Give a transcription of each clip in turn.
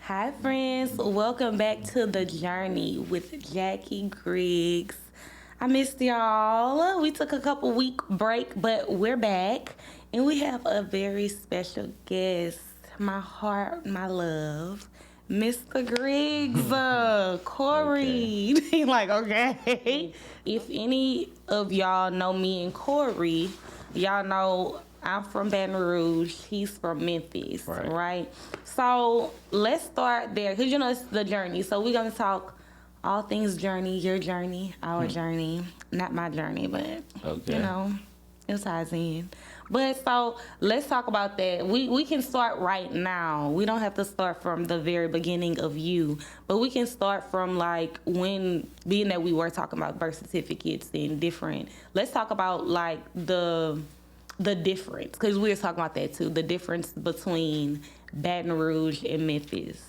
Hi, friends. Welcome back to The Journey with Jackie Griggs. I missed y'all. We took a couple week break, but we're back. And we have a very special guest. My heart, my love, Mr. Griggs, Okay. Cory. He like, okay. If any of y'all know me and Cory, y'all know I'm from Baton Rouge. He's from Memphis, Right. right? So let's start there, because you know it's the journey. So we're gonna talk all things journey, your journey, our journey. Not my journey, but Okay. you know, it ties in. But so let's talk about that. We can start right now. We don't have to start from the very beginning of you, but we can start from like when, being that we were talking about birth certificates and different. Let's talk about like the difference, because we were talking about that too. The difference between Baton Rouge and Memphis.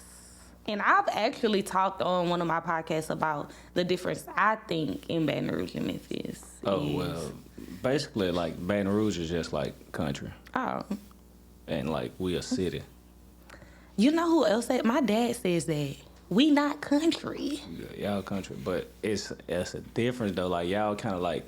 And I've actually talked on one of my podcasts about the difference I think in Baton Rouge and Memphis. Oh is- well, basically like Baton Rouge is just like country, Oh. and like we a city. You know who else said? My dad says that. We not country. Y'all country, but it's a difference though. Like y'all kind of like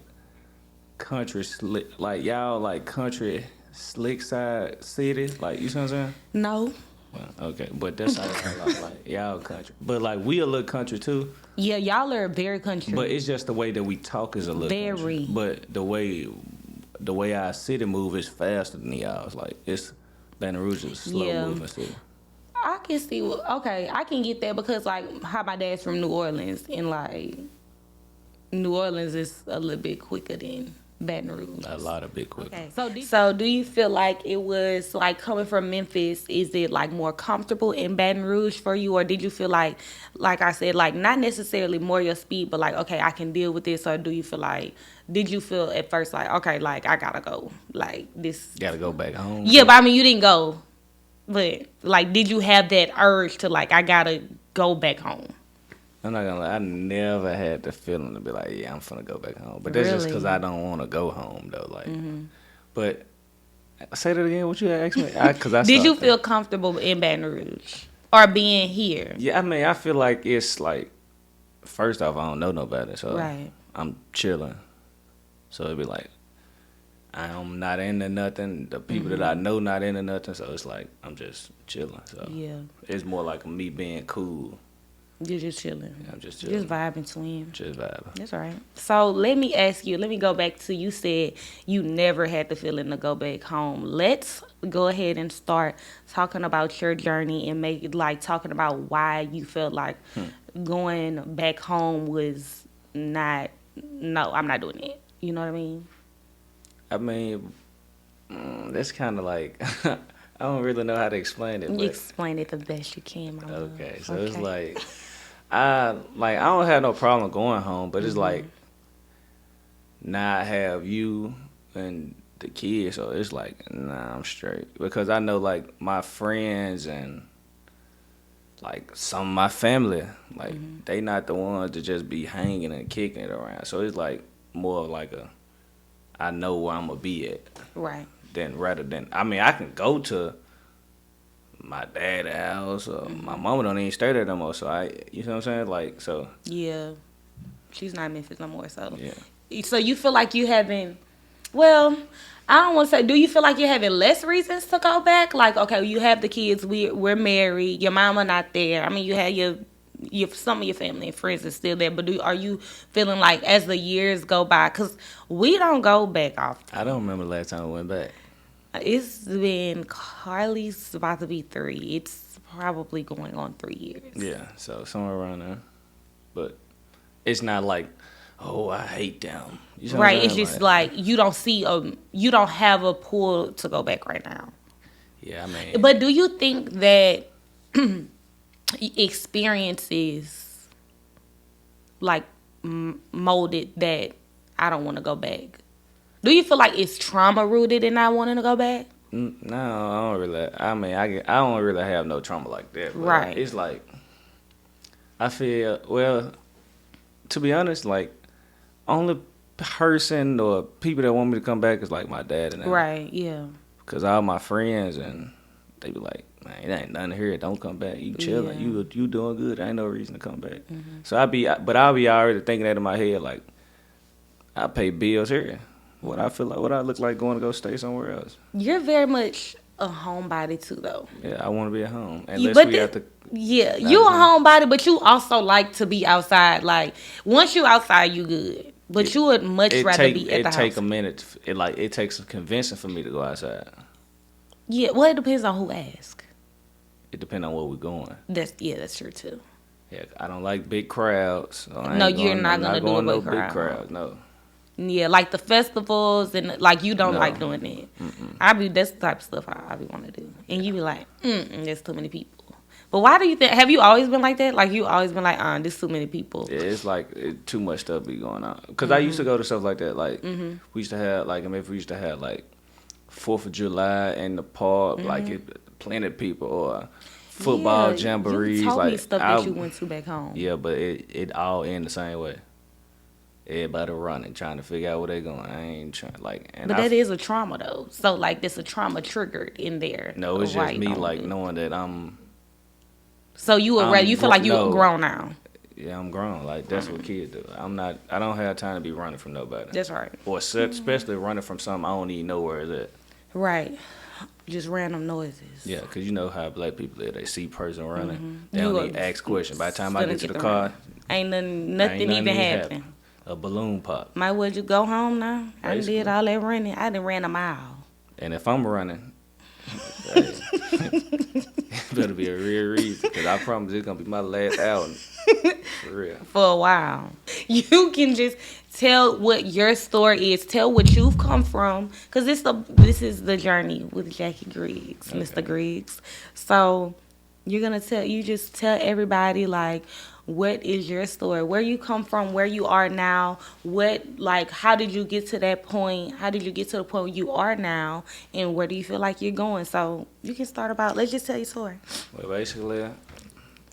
country slick, like y'all like country slick side city. Like you see what I'm saying? No. Well, okay, but that's how like y'all country. But like we a little country too. Yeah, y'all are very country. But it's just the way that we talk is a little country. Very. But the way our city move is faster than y'all's. Like it's Baton Rouge is a slow Yeah. moving city. I can see. Okay, I can get that because like how my dad's from New Orleans, and like New Orleans is a little bit quicker than Baton Rouge. A lot of big quick. Okay, so do you feel like it was like coming from Memphis? Is it like more comfortable in Baton Rouge for you, or did you feel like I said, like not necessarily more your speed, but like okay, I can deal with this, or do you feel like did you feel at first like okay, like I gotta go, like this? Gotta go back home. Yeah, but I mean you didn't go, but like did you have that urge to like I gotta go back home? I'm not gonna lie, I never had the feeling to be like, yeah, I'm finna go back home. But that's just because Really? I don't want to go home though. Like, but say that again. What you asked me? Because I Did you started- feel comfortable in Baton Rouge or being here? Yeah, I mean, I feel like it's like first off, I don't know nobody, so Right. I'm chilling. So it'd be like I'm not into nothing. The people that I know not into nothing. So it's like I'm just chilling. So Yeah, it's more like me being cool. you're just chilling. I'm just chilling. Just vibing, twin. Just vibing. That's right. So let me ask you. Let me go back to you said you never had the feeling to go back home. Let's go ahead and start talking about your journey and make like talking about why you felt like going back home was not. No, I'm not doing it. You know what I mean? I mean, that's kind of like I don't really know how to explain it. But Explain it the best you can, my love. okay, so it's like I don't have no problem going home, but it's like now I have you and the kids, so it's like nah, I'm straight because I know like my friends and like some of my family, like they not the ones to just be hanging and kicking it around. So it's like more of like a I know where I'm gonna be at Right. than rather than I mean I can go to my dad's house or my mama don't even stay there no more. So you know what I'm saying? Like so Yeah. She's not in Memphis no more, so. yeah. So you feel like you having, well, I don't want to say, do you feel like you're having less reasons to go back? Like, okay, you have the kids, we're married, your mama not there. I mean, you have your some of your family and friends is still there, but are you feeling like as the years go by, because we don't go back often. I don't remember the last time I went back. It's been, Carly's about to be 3. It's probably going on 3 years. Yeah, so somewhere around there. But it's not like, oh, I hate them. You know what I'm Right, it's saying? just like you don't have a pull to go back right now. Yeah, I mean, But do you think that experiences like molded that I don't want to go back? Do you feel like it's trauma rooted in not wanting to go back? No, I don't really. I mean, I don't really have no trauma like that. But Right. It's like I feel well. To be honest, like only person or people that want me to come back is like my dad and them. Right. Yeah. Cause all my friends and they be like, man, it ain't nothing here. Don't come back. You chilling. Yeah. You doing good. Ain't no reason to come back. Mm-hmm. So I'll be already thinking that in my head like I pay bills here. What I feel like, what I look like going to go stay somewhere else. You're very much a homebody too, though. Yeah, I want to be at home. You a homebody, but you also like to be outside. Like once you outside, you good. But you would much rather be at the house. It take a minute. It takes some convincing for me to go outside. Yeah, well, it depends on who asks. It depends on where we're going. That's true too. Yeah, I don't like big crowds. So you're not gonna do a big crowd. No. Yeah, like the festivals and like you don't like doing that. Mm-mm. That's the type of stuff I be want to do, and you be like, there's too many people. But why do you think? Have you always been like that? Like you always been like, there's too many people. Yeah, it's like too much stuff be going on. Cause I used to go to stuff like that. Like we used to have like we used to have like 4th of July in the park, like plenty of people or football jamborees. You told like me stuff that you went to back home. Yeah, but it all end the same way. Everybody running, trying to figure out where they going. I ain't trying but that is a trauma though. So like, there's a trauma triggered in there. No, it's just me like knowing that I'm. So you feel like you grown now. Yeah, I'm grown. Like that's what kids do. I don't have time to be running from nobody. That's right. Or especially running from something I don't even know where it's at. Right. Just random noises. Yeah, because you know how black people are. They see a person running. They don't even ask questions. By the time I get to the car, ain't nothing even happen. A balloon pop. Might well you go home now? I did all that running. I done ran a mile. And if I'm running, it better be a real reason. Because I promise it's going to be my last outing. For real. For a while. You can just tell what your story is. Tell what you've come from. Because this is the journey with Jackie Griggs, okay. Mr. Griggs. So you're going to just tell everybody, like, what is your story? Where you come from, where you are now, how did you get to that point? How did you get to the point where you are now? And where do you feel like you're going? So you can start let's just tell your story. Well, basically,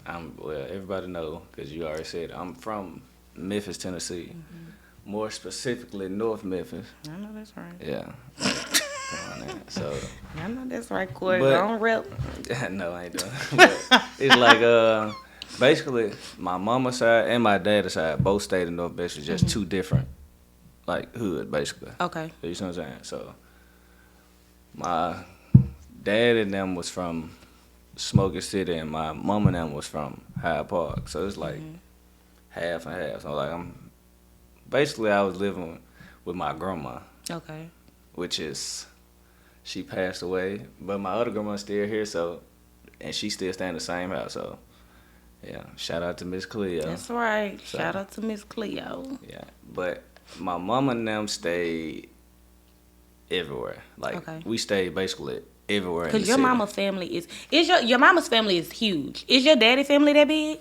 everybody know, because you already said, I'm from Memphis, Tennessee. Mm-hmm. More specifically, North Memphis. I know that's right. Yeah. Come on now. So. I know that's right, Cory. Don't rep. No, I ain't doing it. But it's like, basically, my mama's side and my dad's side both stayed in North Memphis, just two different, like, hood, basically. Okay. You know what I'm saying? So, my dad and them was from Smoking City, and my mom and them was from Hyde Park. So, it's like half and half. So, like, I was living with my grandma. Okay. Which is, she passed away, but my other grandma's still here, so, and she still stay in the same house, so. Yeah, shout out to Miss Cleo. That's right. So, shout out to Miss Cleo. Yeah, but my mama and them stayed everywhere. Like we stayed basically everywhere. Because your mama's family is your mama's family is huge. Is your daddy family that big?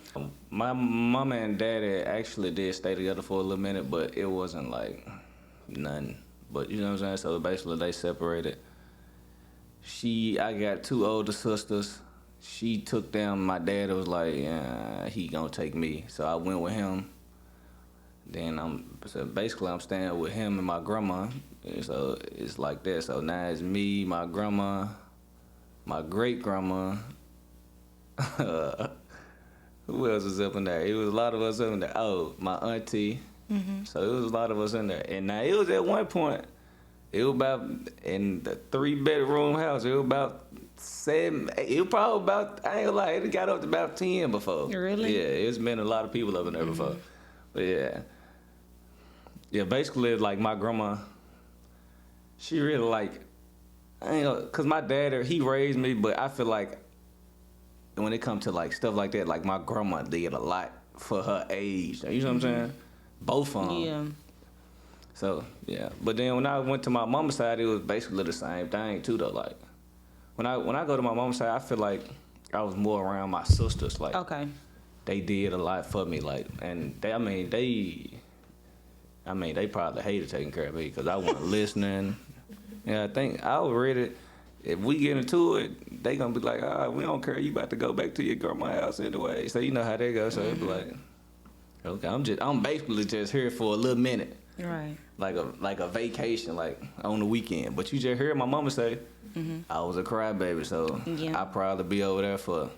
My mama and daddy actually did stay together for a little minute, but it wasn't like nothing. But you know what I'm saying. So basically they separated. I got 2 older sisters. She took them. My dad was like, he gonna take me. So I went with him. Then I'm staying with him and my grandma. So it's like that. So now it's me, my grandma, my great grandma. Who else was up in there? It was a lot of us up in there. Oh, my auntie. Mm-hmm. So it was a lot of us in there. And now it was at one point, it was about, in the 3-bedroom house, it was about 7, it was probably about, I ain't gonna lie, it got up to about 10 before. Really? Yeah, it's been a lot of people up in there before. But yeah. Yeah, basically, like, my grandma, she really, like, because my dad, he raised me, but I feel like when it comes to, like, stuff like that, like, my grandma did a lot for her age. You know what I'm saying? Both of them. Yeah. So, yeah. But then when I went to my mama's side, it was basically the same thing, too, though. Like, when I go to my mama's side, I feel like I was more around my sisters. Like, okay. They did a lot for me. Like, and they I mean, they probably hated taking care of me because I wasn't listening. Yeah, I think I was ready. If we get into it, they gonna be like, we don't care. You about to go back to your grandma's house anyway. So you know how they go. So it'd be like, okay, I'm basically just here for a little minute. Right. Like a vacation, like on the weekend. But you just heard my mama say, I was a crybaby, so Yeah. I probably be over there for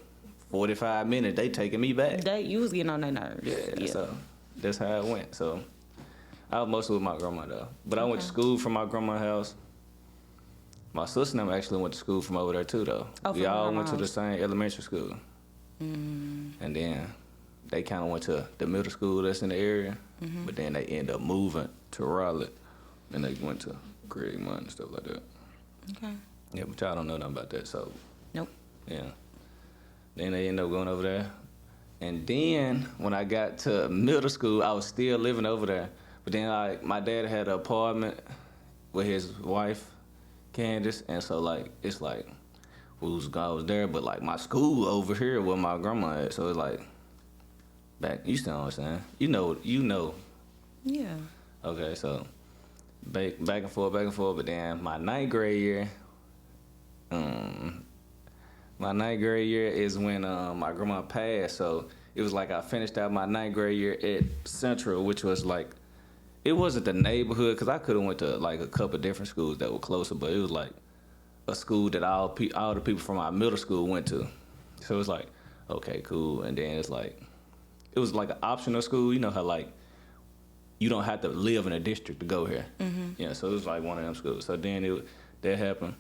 45 minutes. They taking me back. You was getting on their nerves. Yeah, so that's how it went. So I was mostly with my grandma though. But I went to school from my grandma's house. My sister and them actually went to school from over there too though. Oh, We from all your went to the house. same elementary school. And then they kind of went to the middle school that's in the area. But then they ended up moving to Raleigh. And they went to Griggs and stuff like that. Okay. Yeah, but y'all don't know nothing about that, so Nope. yeah. Then they ended up going over there. And then when I got to middle school, I was still living over there. But then my dad had an apartment with his wife, Candace, and so it's like I was there, but like my school over here where my grandma at. So it's like back. You still know what I'm saying? You know. Yeah. Okay, so back and forth. But then my ninth grade year. My ninth grade year is when my grandma passed, so it was like I finished out my ninth grade year at Central, which was like, it wasn't the neighborhood, because I could have went to like a couple of different schools that were closer, but it was like a school that all the people from our middle school went to. So it was like, okay, cool, and then it was like an optional school, you know how like, you don't have to live in a district to go here. Yeah, so it was like one of them schools. So then that happened.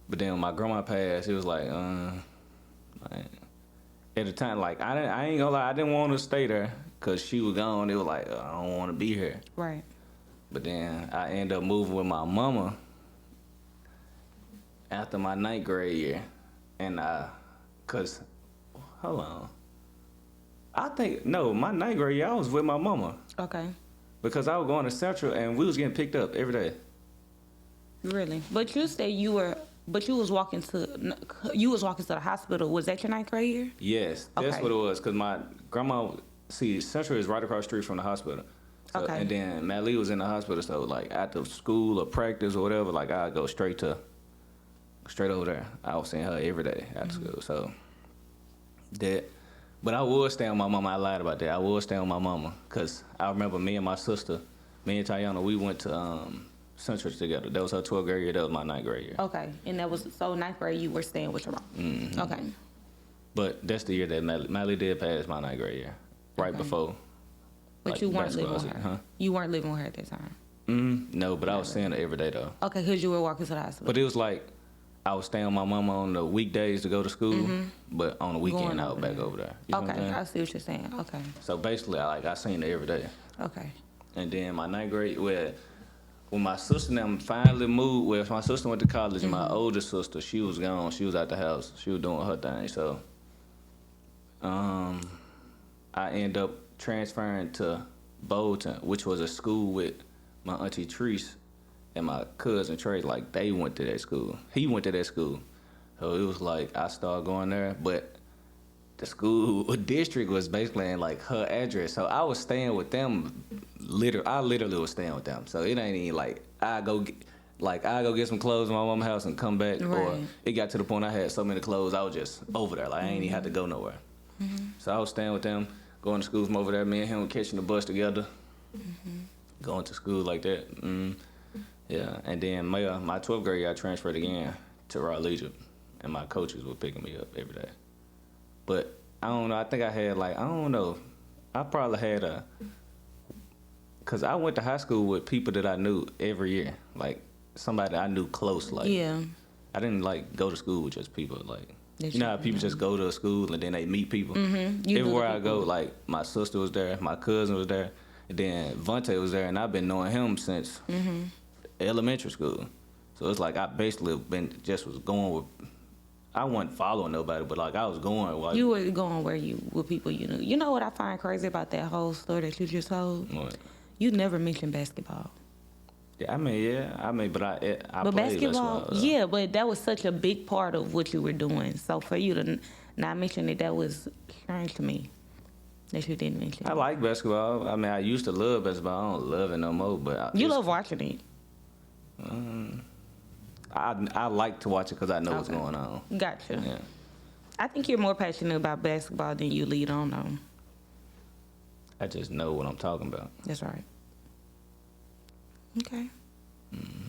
But then when my grandma passed, it was like, at the time, like, I ain't gonna lie, I didn't want to stay there because she was gone. It was like, I don't want to be here. Right. But then I ended up moving with my mama after my ninth grade year. And hold on. My ninth grade year, I was with my mama. Okay. Because I was going to Central and we was getting picked up every day. Really? But you said you was walking to the hospital. Was that your ninth grade year? Yes, that's Okay. what it was. Because my grandma, Central is right across the street from the hospital. So, Okay. And then Matt Lee was in the hospital, so like after school or practice or whatever, like I'd go straight over there. I was seeing her every day after school. So but I would stay with my mama. I lied about that. I would stay with my mama because I remember me and my sister, me and Tayana, we went to Central together. That was her 12th grade year. That was my ninth grade year. Okay. And that was, so ninth grade you were staying with your mom. Okay. But that's the year that Matt Lee did pass my ninth grade year, right Okay. before. But like, you weren't living basketball with her. season, huh? You weren't living with her at that time. No, but I was seeing her every day though. Okay, because you were walking to the hospital. But it was like I was staying with my mama on the weekdays to go to school, but on the weekend Going I was over back there. over there. You know what I'm Okay, saying? I see what you're saying. Okay. So basically, I seen her every day. Okay. And then my ninth grade, when my sister and them finally moved, my sister went to college, and my older sister, she was gone. She was at the house. She was doing her thing. So I ended up transferring to Bolton, which was a school with my auntie Treese and my cousin Trey. Like, they went to that school. He went to that school. So it was like I started going there, but the school district was basically in like her address. So I was staying with them. I literally was staying with them. So it ain't even like I go get some clothes in my mama's house and come back. Or Right. it got to the point I had so many clothes I was just over there. Like I ain't even had to go nowhere. So I was staying with them, going to school from over there. Me and him catching the bus together, going to school like that. Yeah, and then my 12th grade year, I transferred again to Raleigh, and my coaches were picking me up every day. But I don't know. I think I had I probably had because I went to high school with people that I knew every year, like somebody I knew close. Like Yeah. I didn't like go to school with just people like. That You know how you people know. just go to a school and then they meet people. You knew the Everywhere I go, people. like my sister was there, my cousin was there, and then Vontae was there, and I've been knowing him since elementary school. So it's like I basically was going with. I wasn't following nobody, but like I was going. Like, You were going with people you knew. You know what I find crazy about that whole story that you just told? What? You never mentioned basketball. Yeah, but I But played basketball, basketball. yeah, but that was such a big part of what you were doing. So for you to not mention it, that was strange to me. that you didn't mention? I like basketball. I mean, I used to love basketball. I don't love it no more. But You love watching it. I like to watch it because I know what's Okay. going on. Gotcha. Yeah. I think you're more passionate about basketball than you lead on, though. I just know what I'm talking about. That's right. Okay.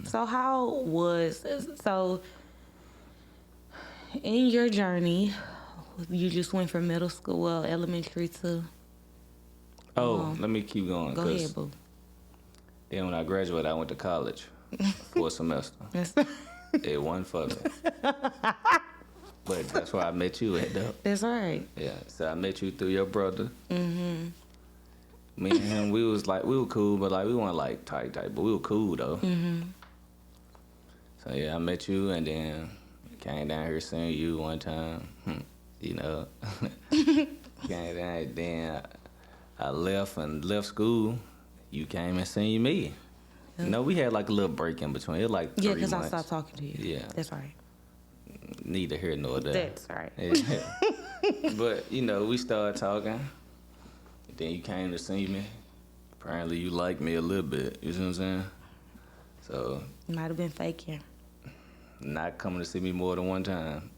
So in your journey, you just went from middle school, well, elementary to... Let me keep going. Go ahead, boo. Then when I graduated, I went to college for a semester. It wasn't for me. But that's where I met you at, though. That's right. Yeah, so I met you through your brother. Me and him, we were cool, but like we weren't like tight, but we were cool though. So yeah, I met you, and then came down here seeing you one time. You know, came down. Then I left school. You came and seen me. You know, we had like a little break in between. It was like 3 months. because I stopped talking to you. Yeah, That's right. neither here nor there. That's right. Yeah. But you know, we started talking. Then you came to see me. Apparently you liked me a little bit. You see what I'm saying? So Might have been faking. not coming to see me more than one time.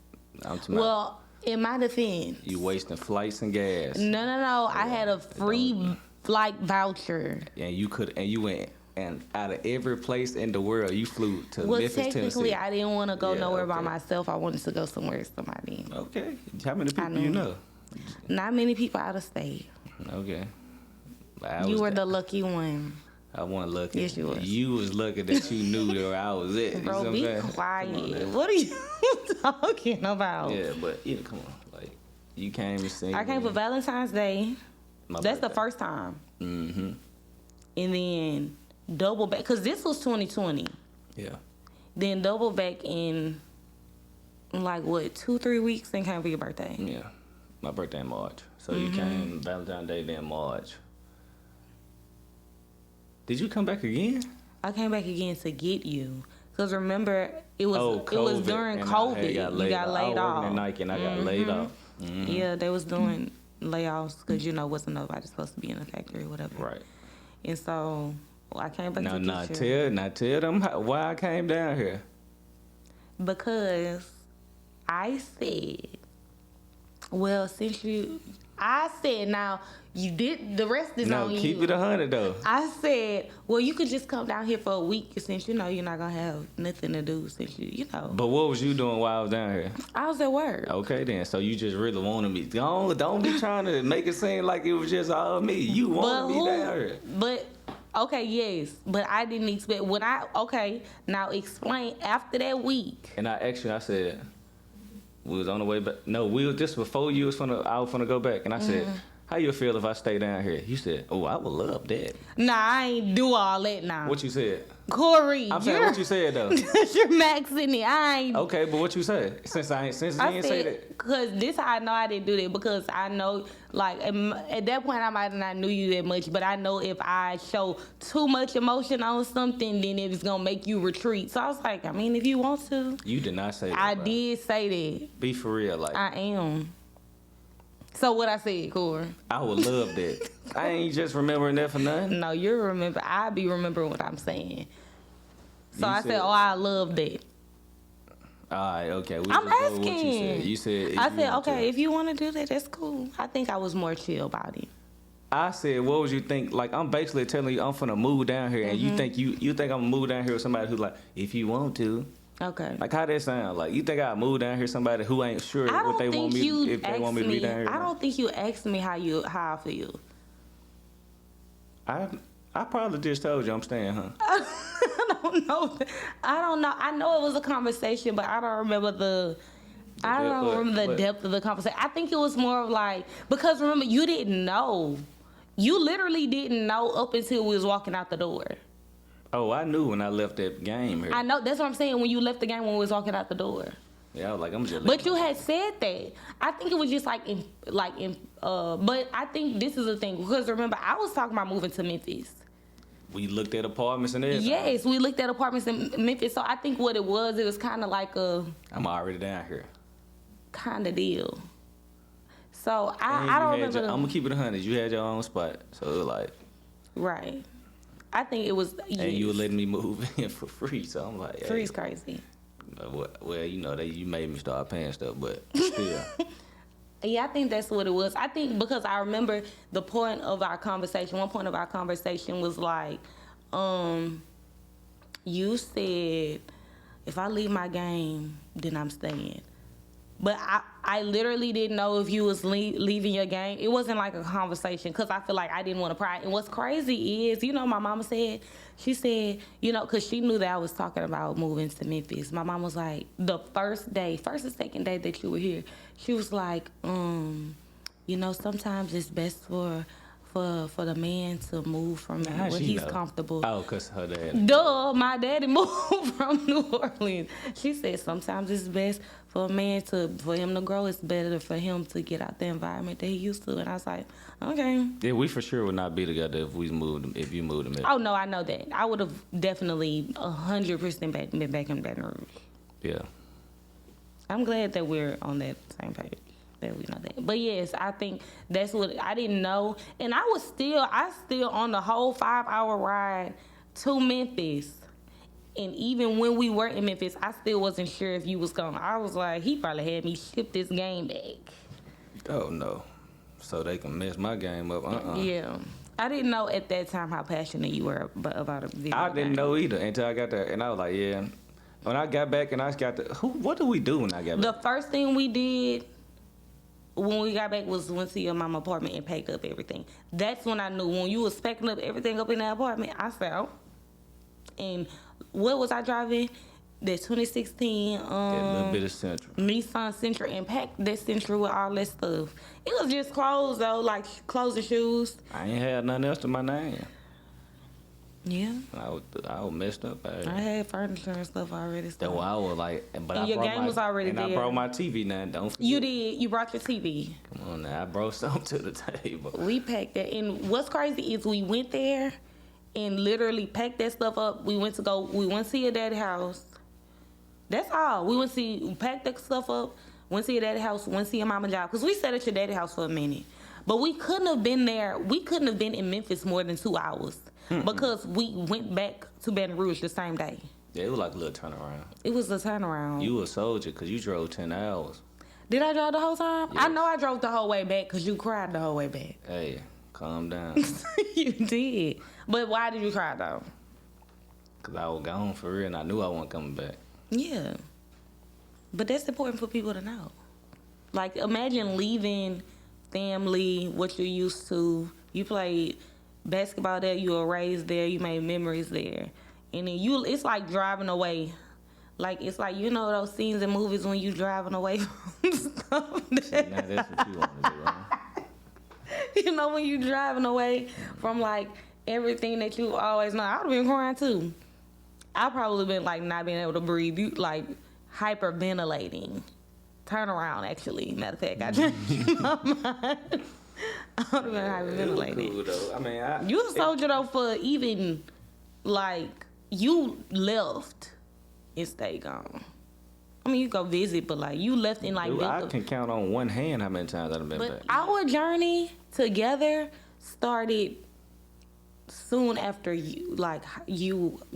Well, in my defense, you wasting flights and gas. no. I had a free flight voucher. And you went and out of every place in the world, you flew to Well, Memphis, technically, Tennessee. I didn't want to go Yeah, nowhere by okay. myself. I wanted to go somewhere with somebody. Okay. How many people know. you know? Not many people out of state. Okay. You were the lucky one. I wasn't lucky. Yes, you was. You was lucky that you knew where I was at. You see Bro, what be I'm saying? quiet. What are you talking about? Yeah, but come on. Like, you came and seen I came me. for Valentine's Day. My That's the birthday. first time. Mm-hmm. And then double back, because this was 2020. Yeah. Then double back in, like, 2-3 weeks and came for your birthday. Yeah. My birthday in March. So you came Valentine's Day, then March. Did you come back again? I came back again to get you. Because remember, it was COVID, during and COVID. You got laid off. I was working at Nike and I got laid off. Yeah, they was doing layoffs because, wasn't nobody supposed to be in the factory or whatever. Right. And so I came back to get you. Tell them why I came down here. Because I said, well, now you did, the rest is on you. No, keep it 100 though. I said, well, you could just come down here for a week since you're not gonna have nothing to do since But what was you doing while I was down here? I was at work. Okay then, so you just really wanted me. Don't be trying to make it seem like it was just all me. You wanted me down here. But okay, yes, but I didn't expect now explain after that week. And I asked you, I said, we was on the way back. No, we was just before I was finna go back. And I said, how you feel if I stay down here? You said, oh, I would love that. Nah, I ain't do all that now. What you said? Cory, I'm saying what you said though. you're maxing it. I ain't. Okay, but what you said? Since you didn't say that. Because this how I know I didn't do that, because I know, like, at that point I might have not knew you that much, but I know if I show too much emotion on something, then it's gonna make you retreat. So I was like, I mean, if you want to. You did not say that. I bro. did say that. Be for real, like. I am. So what I said, Cory? I would love that. I ain't just remembering that for nothing. No, you remember. I be remembering what I'm saying. So You I said, oh, I love that. All right, okay. I'm just go with what asking. You said. I said, okay, if you want to do that, that's cool. I think I was more chill about it. I said, what would you think? Like, I'm basically telling you I'm finna move down here, and you think I'm gonna move down here with somebody who's like, if you want to. Okay. Like, how that sound? Like, you think I move down here somebody who ain't sure I don't what they want think me you if they want me to be down here? I don't think you asked me how I feel. I probably just told you I'm staying, huh? I don't know. I know it was a conversation, but I don't remember the depth of the conversation. I think it was more of like, because remember, you didn't know. You literally didn't know up until we was walking out the door. Oh, I knew when I left that game here. I know. That's what I'm saying. When you left the game, when we was walking out the door. Yeah, I was like, I'm just. But you had said that. I think it was just but I think this is the thing, because remember, I was talking about moving to Memphis. We looked at apartments and everything. Yes, we looked at apartments in Memphis. So I think what it was kind of like a I'm already down here. kind of deal. So I don't remember. I'm gonna keep it 100. You had your own spot, so it was like right. I think it was. Yes. And you were letting me move in for free, so I'm like, hey, free's crazy. Well, you know, you made me start paying stuff, but still. Yeah, I think that's what it was. I think because I remember the point of our conversation. One point of our conversation was like, you said, if I leave my game, then I'm staying. But I literally didn't know if you was leaving your game. It wasn't like a conversation because I feel like I didn't want to pry. And what's crazy is, my mama said, she said, because she knew that I was talking about moving to Memphis. My mom was like, the first and second day that you were here, she was like, sometimes it's best for the man to move from where he's comfortable. Oh, because her dad. Duh, my daddy moved from New Orleans. She said sometimes it's best for a man for him to grow. It's better for him to get out the environment that he used to. And I was like, okay. Yeah, we for sure would not be together if you moved to Memphis. Oh no, I know that. I would have definitely 100% been back in Baton Rouge. Yeah. I'm glad that we're on that same page. That we know that. But yes, I think that's what I didn't know. And I still on the whole 5-hour ride to Memphis. And even when we were in Memphis, I still wasn't sure if you was going. I was like, he probably had me ship this game back. Oh no. So they can mess my game up. Yeah. I didn't know at that time how passionate you were about a video I didn't know either until I got there. And I was like, yeah. When I got back and I got what did we do when I got back? The first thing we did when we got back was went to your mama apartment and packed up everything. That's when I knew. When you was packing up everything up in that apartment, I said, and what was I driving? The 2016 that little bit of Sentra. Nissan Sentra, and packed that Sentra with all that stuff. It was just clothes though, like clothes and shoes. I ain't had nothing else to my name. Yeah. I was messed up. I had furniture and stuff already. That's why I was like, but and your game was already there. And I brought my TV now. Don't forget. You did. You brought your TV. Come on now, I brought something to the table. We packed that, and what's crazy is we went there and literally packed that stuff up. We went to your daddy's house. That's all. We packed that stuff up, went to your daddy's house, went to your mama's job. Because we stayed at your daddy's house for a minute. But we couldn't have been there. We couldn't have been in Memphis more than 2 hours. Because we went back to Baton Rouge the same day. Yeah, it was like a little turnaround. It was a turnaround. You a soldier because you drove 10 hours. Did I drive the whole time? Yes. I know I drove the whole way back because you cried the whole way back. Hey, calm down. You did. But why did you cry though? Because I was gone for real and I knew I wasn't coming back. Yeah. But that's important for people to know. Like, imagine leaving family, what you're used to. You played basketball there, you were raised there, you made memories there. And then it's like driving away. Like, it's like, those scenes in movies when you driving away from stuff. See, now that's what you want to do, huh? When you driving away from, like, everything that you always know. I would have been crying, too. I probably been, like, not being able to breathe. You, like, hyperventilating. Turn around, actually. Matter of fact, I changed my mind. I would have been hyperventilating. Cool, though. I mean, you a soldier, though, for even, like, you left and stayed gone. I mean, you go visit, but, like, you left in, like... Dude, I can count on one hand how many times I've been back. But our journey together started soon after you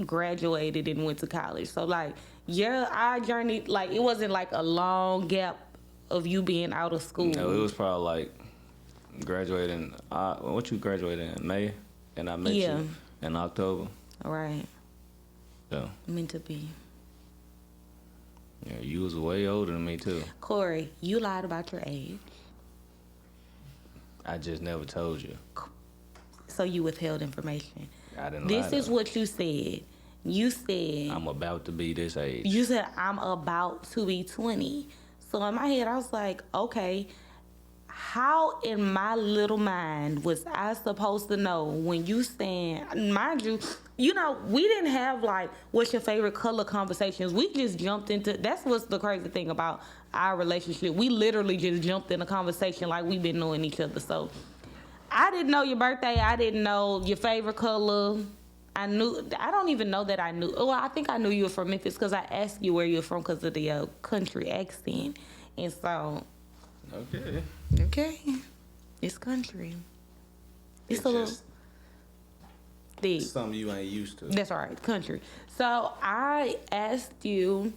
graduated and went to college. So, like, our journey, like, it wasn't, like, a long gap of you being out of school. No, it was probably, like, graduating... what you graduated in May? And I met you in October. All right. So. Meant to be. Yeah, you was way older than me, too. Corey, you lied about your age. I just never told you. So you withheld information. I didn't lie. This is what you said. You said... I'm about to be this age. You said, I'm about to be 20. So in my head, I was like, okay, how in my little mind was I supposed to know when you stand... Mind you, we didn't have, like, what's your favorite color conversations. We just jumped into... That's what's the crazy thing about our relationship. We literally just jumped in a conversation like we've been knowing each other. So I didn't know your birthday. I didn't know your favorite color. I don't even know that I knew. Well, I think I knew you were from Memphis because I asked you where you were from because of the country accent. And so... Okay. Okay. It's country. It's a little thick. Something you ain't used to. That's right, country. So I asked you,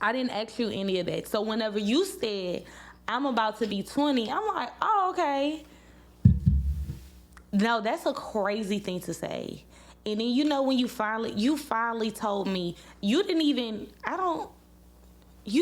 I didn't ask you any of that. So whenever you said, I'm about to be 20, I'm like, oh, okay. No, that's a crazy thing to say. And then, you know, when you finally told me, you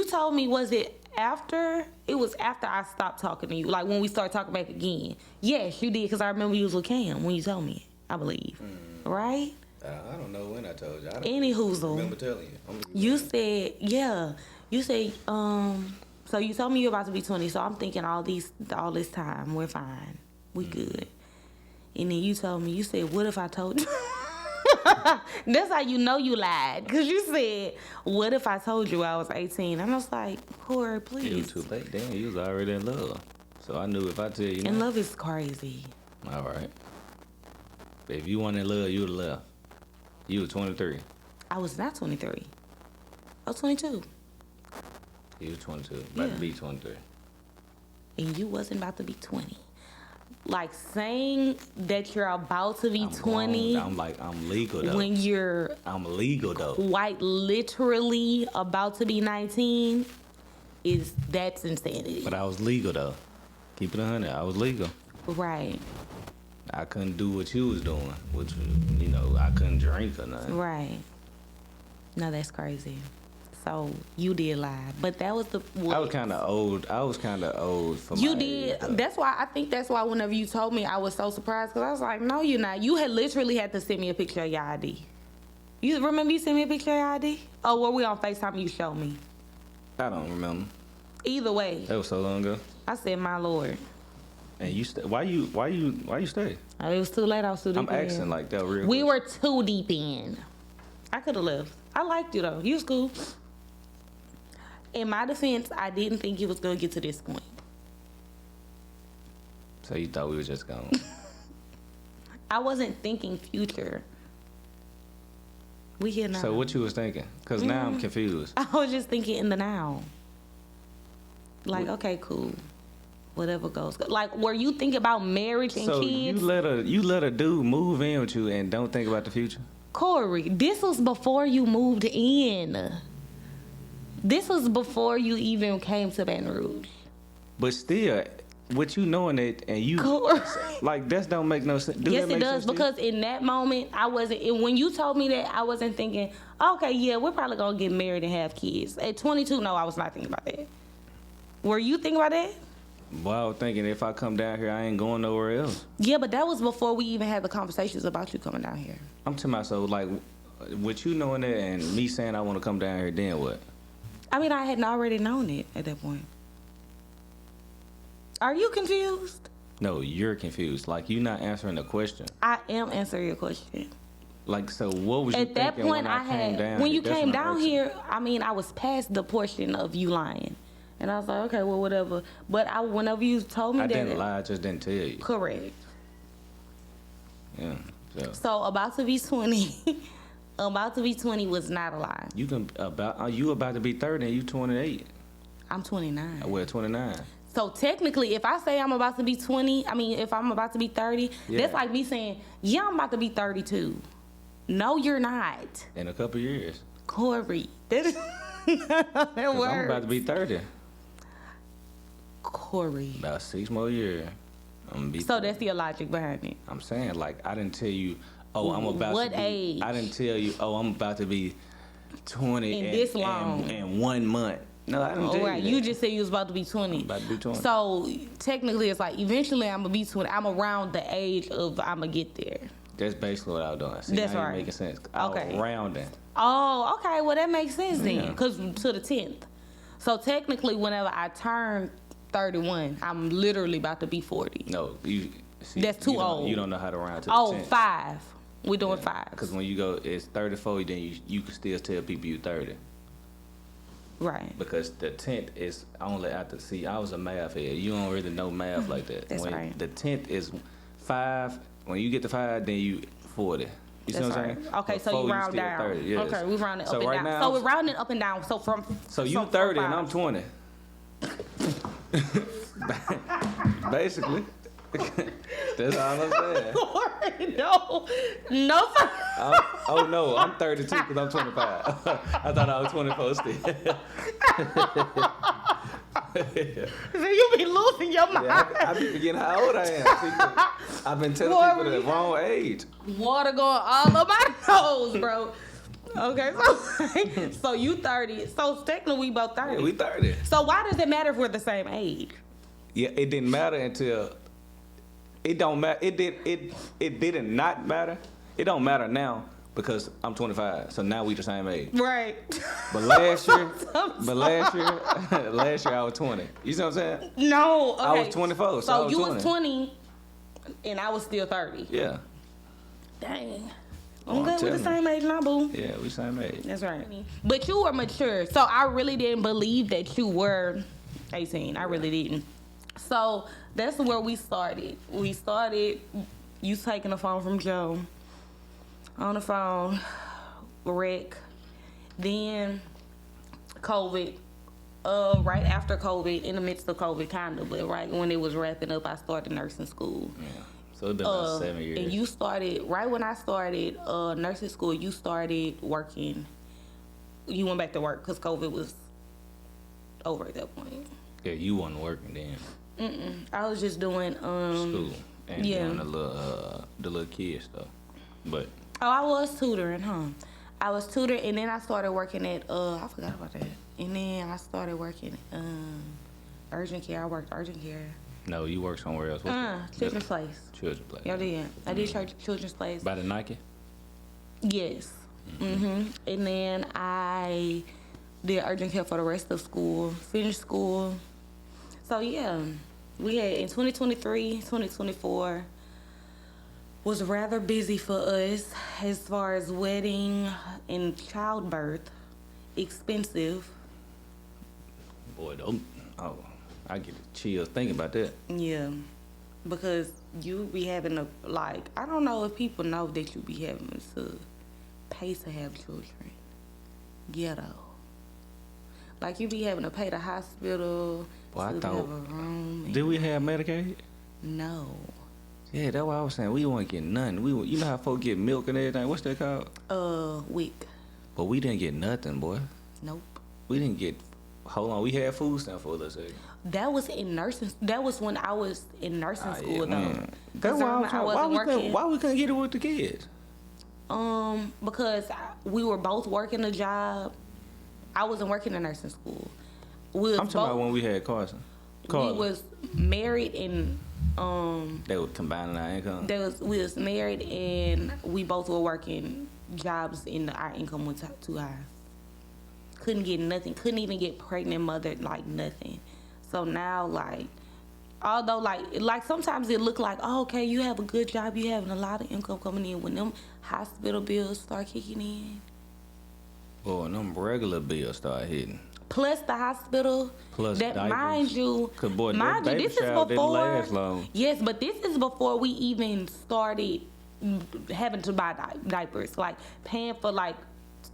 told me, was it after? It was after I stopped talking to you, like when we started talking back again. Yes, you did, because I remember you was with Cam when you told me, I believe. Right? I don't know when I told you. I don't Any hoozle. remember telling you. You said, yeah. You said, so you told me you're about to be 20, so I'm thinking all this time, we're fine. We good. And then you told me, you said, what if I told you? That's how you know you lied. Because you said, what if I told you I was 18? And I was like, Cory, please. It was too late. Damn, you was already in love. So I knew if I tell you. And love is crazy. All right. But if you weren't in love, you would have left. You were 23. I was not 23. I was 22. You was 22. About to be 23. And you wasn't about to be 20. Like, saying that you're about to be 20. Grown. I'm legal though. When you're I'm legal though. Quite literally about to be 19 that's insanity. But I was legal though. Keep it 100. I was legal. Right. I couldn't do what you was doing, which, you know, I couldn't drink or nothing. Right. No, that's crazy. So you did lie, but that was I was kind of old. For you my did. age, That's why I think that's why whenever you told me, I was so surprised, because I was like, no, you're not. You had literally had to send me a picture of your ID. You remember you sent me a picture of your ID? Oh, were we on FaceTime? You showed me. I don't remember. Either way, That was so long ago. I said, my Lord. And you why you stay? It was too late. I was too deep I'm in. asking like that real. We quick. were too deep in. I could have left. I liked you though. You was cool. In my defense, I didn't think it was gonna get to this point. So you thought we were just gone? I wasn't thinking future. We here now. So what you was thinking? Because now I'm confused. I was just thinking in the now. Like, okay, cool. Whatever goes. Like, were you thinking about marriage and so kids? you let a dude move in with you and don't think about the future? Cory, this was before you moved in. This was before you even came to Baton Rouge. But still, with you knowing it and you Cory. like that don't make no sense. Yes, it does, because in that moment, I wasn't. And when you told me that, I wasn't thinking, okay, yeah, we're probably gonna get married and have kids. At 22, no, I was not thinking about that. Were you thinking about that? Well, I was thinking if I come down here, I ain't going nowhere else. Yeah, but that was before we even had the conversations about you coming down here. I'm to myself like, with you knowing that and me saying I want to come down here, then what? I mean, I hadn't already known it at that point. Are you confused? No, you're confused. Like, you're not answering the question. I am answering your question. Like, so what was you At that thinking point, when I came down when here? you That's came what I'm down asking. here, I mean, I was past the portion of you lying. And I was like, okay, well, whatever. But whenever you told me I that. didn't lie, I just didn't tell you. Correct. Yeah. So about to be 20, about to be 20 was not a lie. You about to be 30 and you 28. I'm 29. Well, 29. So technically, if I say I'm about to be 20, if I'm about to be 30, Yeah. that's like me saying, yeah, I'm about to be 32. No, you're not. In a couple years. Cory. That works. I'm about to be 30. Cory. About 6 more years. I'm gonna be So 30. that's your logic behind it. I'm saying, like, I didn't tell you, oh, I'm about What to be. age? I didn't tell you, oh, I'm about to be 20 In this long. in 1 month. No, I didn't tell All right, you. you That. just said you was about to be 20. I'm about to be 20. So technically, it's like eventually I'm gonna be 20. I'm around the age of I'm gonna get there. That's basically what I was doing. See, That's now you're right. making sense. I was Okay. rounding. Oh, okay. Well, that makes sense then, Yeah. because to the 10th. So technically, whenever I turn 31, I'm literally about to be 40. No, you. See, That's too you don't- old. You don't know how to round to Oh, the 10. 5. We're doing 5. Because when you go, it's 34, then you can still tell people you 30. Right. Because the 10th is only after. See, I was a math head. You don't really know math like that. That's when right. The 10th is 5. When you get to 5, then you 40. You see That's what I'm right. saying? Okay, so Before you round still down. 30, yes. Okay, we rounding up So and right down. now, So we're rounding up and down. So from So you from 30 and 5. I'm 20. Basically. That's all I'm saying. Cory, no. No, sir. Oh no, I'm 32 because I'm 25. I thought I was 24 still. So you be losing your mind. Yeah, I be forgetting how old I am. See, I've been telling people the wrong age. Water going all up my nose, bro. Okay, so you 30. So technically we both 30. Yeah, we 30. So why does it matter if we're the same age? Yeah, it didn't matter until it don't matter. It didn't not matter. It don't matter now because I'm 25. So now we the same age. Right. But last year, last year I was 20. You see what I'm saying? No. Okay. I was 24. So I was you 20. was 20 and I was still 30. Yeah. Dang. Oh, I'm good with the same age now, boo. Yeah, we same age. That's right. But you were mature. So I really didn't believe that you were 18. I really didn't. So that's where we started. We started you taking the phone from Joe. On the phone, wreck. Then COVID. Right after COVID, in the midst of COVID, kind of, but right when it was wrapping up, I started nursing school. Yeah. So it's been about 7 years. And you started, right when I started nursing school, you started working. You went back to work because COVID was over at that point. Yeah, you wasn't working then. I was just doing School and yeah. doing the little kid stuff. But oh, I was tutoring, huh? I was tutoring, and then I started working at I forgot about that. And then I started working urgent care. I worked urgent care. no, you work somewhere else. Children's place. Children's place. Yeah, I did. I did children's place. By the Nike? Yes. And then I did urgent care for the rest of school. Finished school. So yeah, we had in 2023, 2024 was rather busy for us as far as wedding and childbirth. Expensive. Boy, don't. Oh, I get chills thinking about that. Yeah. Because you be having to, like, I don't know if people know that you be having to pay to have children. Ghetto. Like, you be having to pay the hospital Well, I to thought. have a room. Did we have Medicaid? No. Yeah, that's what I was saying. We weren't getting nothing. You know how folks get milk and everything. What's that called? Week. But we didn't get nothing, boy. Nope. We didn't get. Hold on, we had food stamp for us. That was in nursing. That was when I was in nursing school, though. That's why I wasn't working. Why we couldn't get it with the kids? Because we were both working a job. I wasn't working in nursing school. I'm talking about when we had Carson. We was married and they were combining our income. we was married and we both were working jobs and our income was too high. Couldn't get nothing. Couldn't even get pregnant, mother, like nothing. So now, like, although like sometimes it look like, oh, okay, you have a good job, you having a lot of income coming in. When them hospital bills start kicking in, oh, and them regular bills start hitting. plus the hospital, Plus that diapers. mind you, This is before. Didn't last long. Yes, but this is before we even started having to buy diapers, like paying for like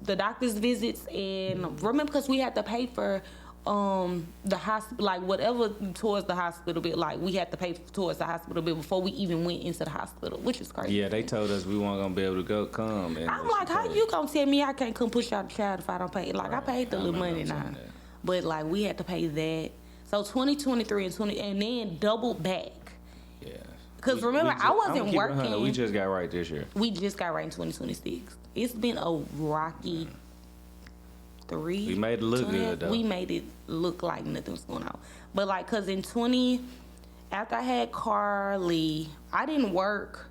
the doctor's visits, and remember because we had to pay for the hospital, like whatever towards the hospital bill, like we had to pay towards the hospital bill before we even went into the hospital, which is crazy. Yeah, they told us we weren't gonna be able to come. And I'm like, how you gonna tell me I can't come push out the child if I don't pay? Like, right. I paid the little money now, but like we had to pay that. So 2023 and then double back. Yeah. Because remember, I wasn't working. We just got right this year. We just got right in 2026. It's been a rocky 3. We made it look good, though. We made it look like nothing was going on. But like, cause in after I had Carly, I didn't work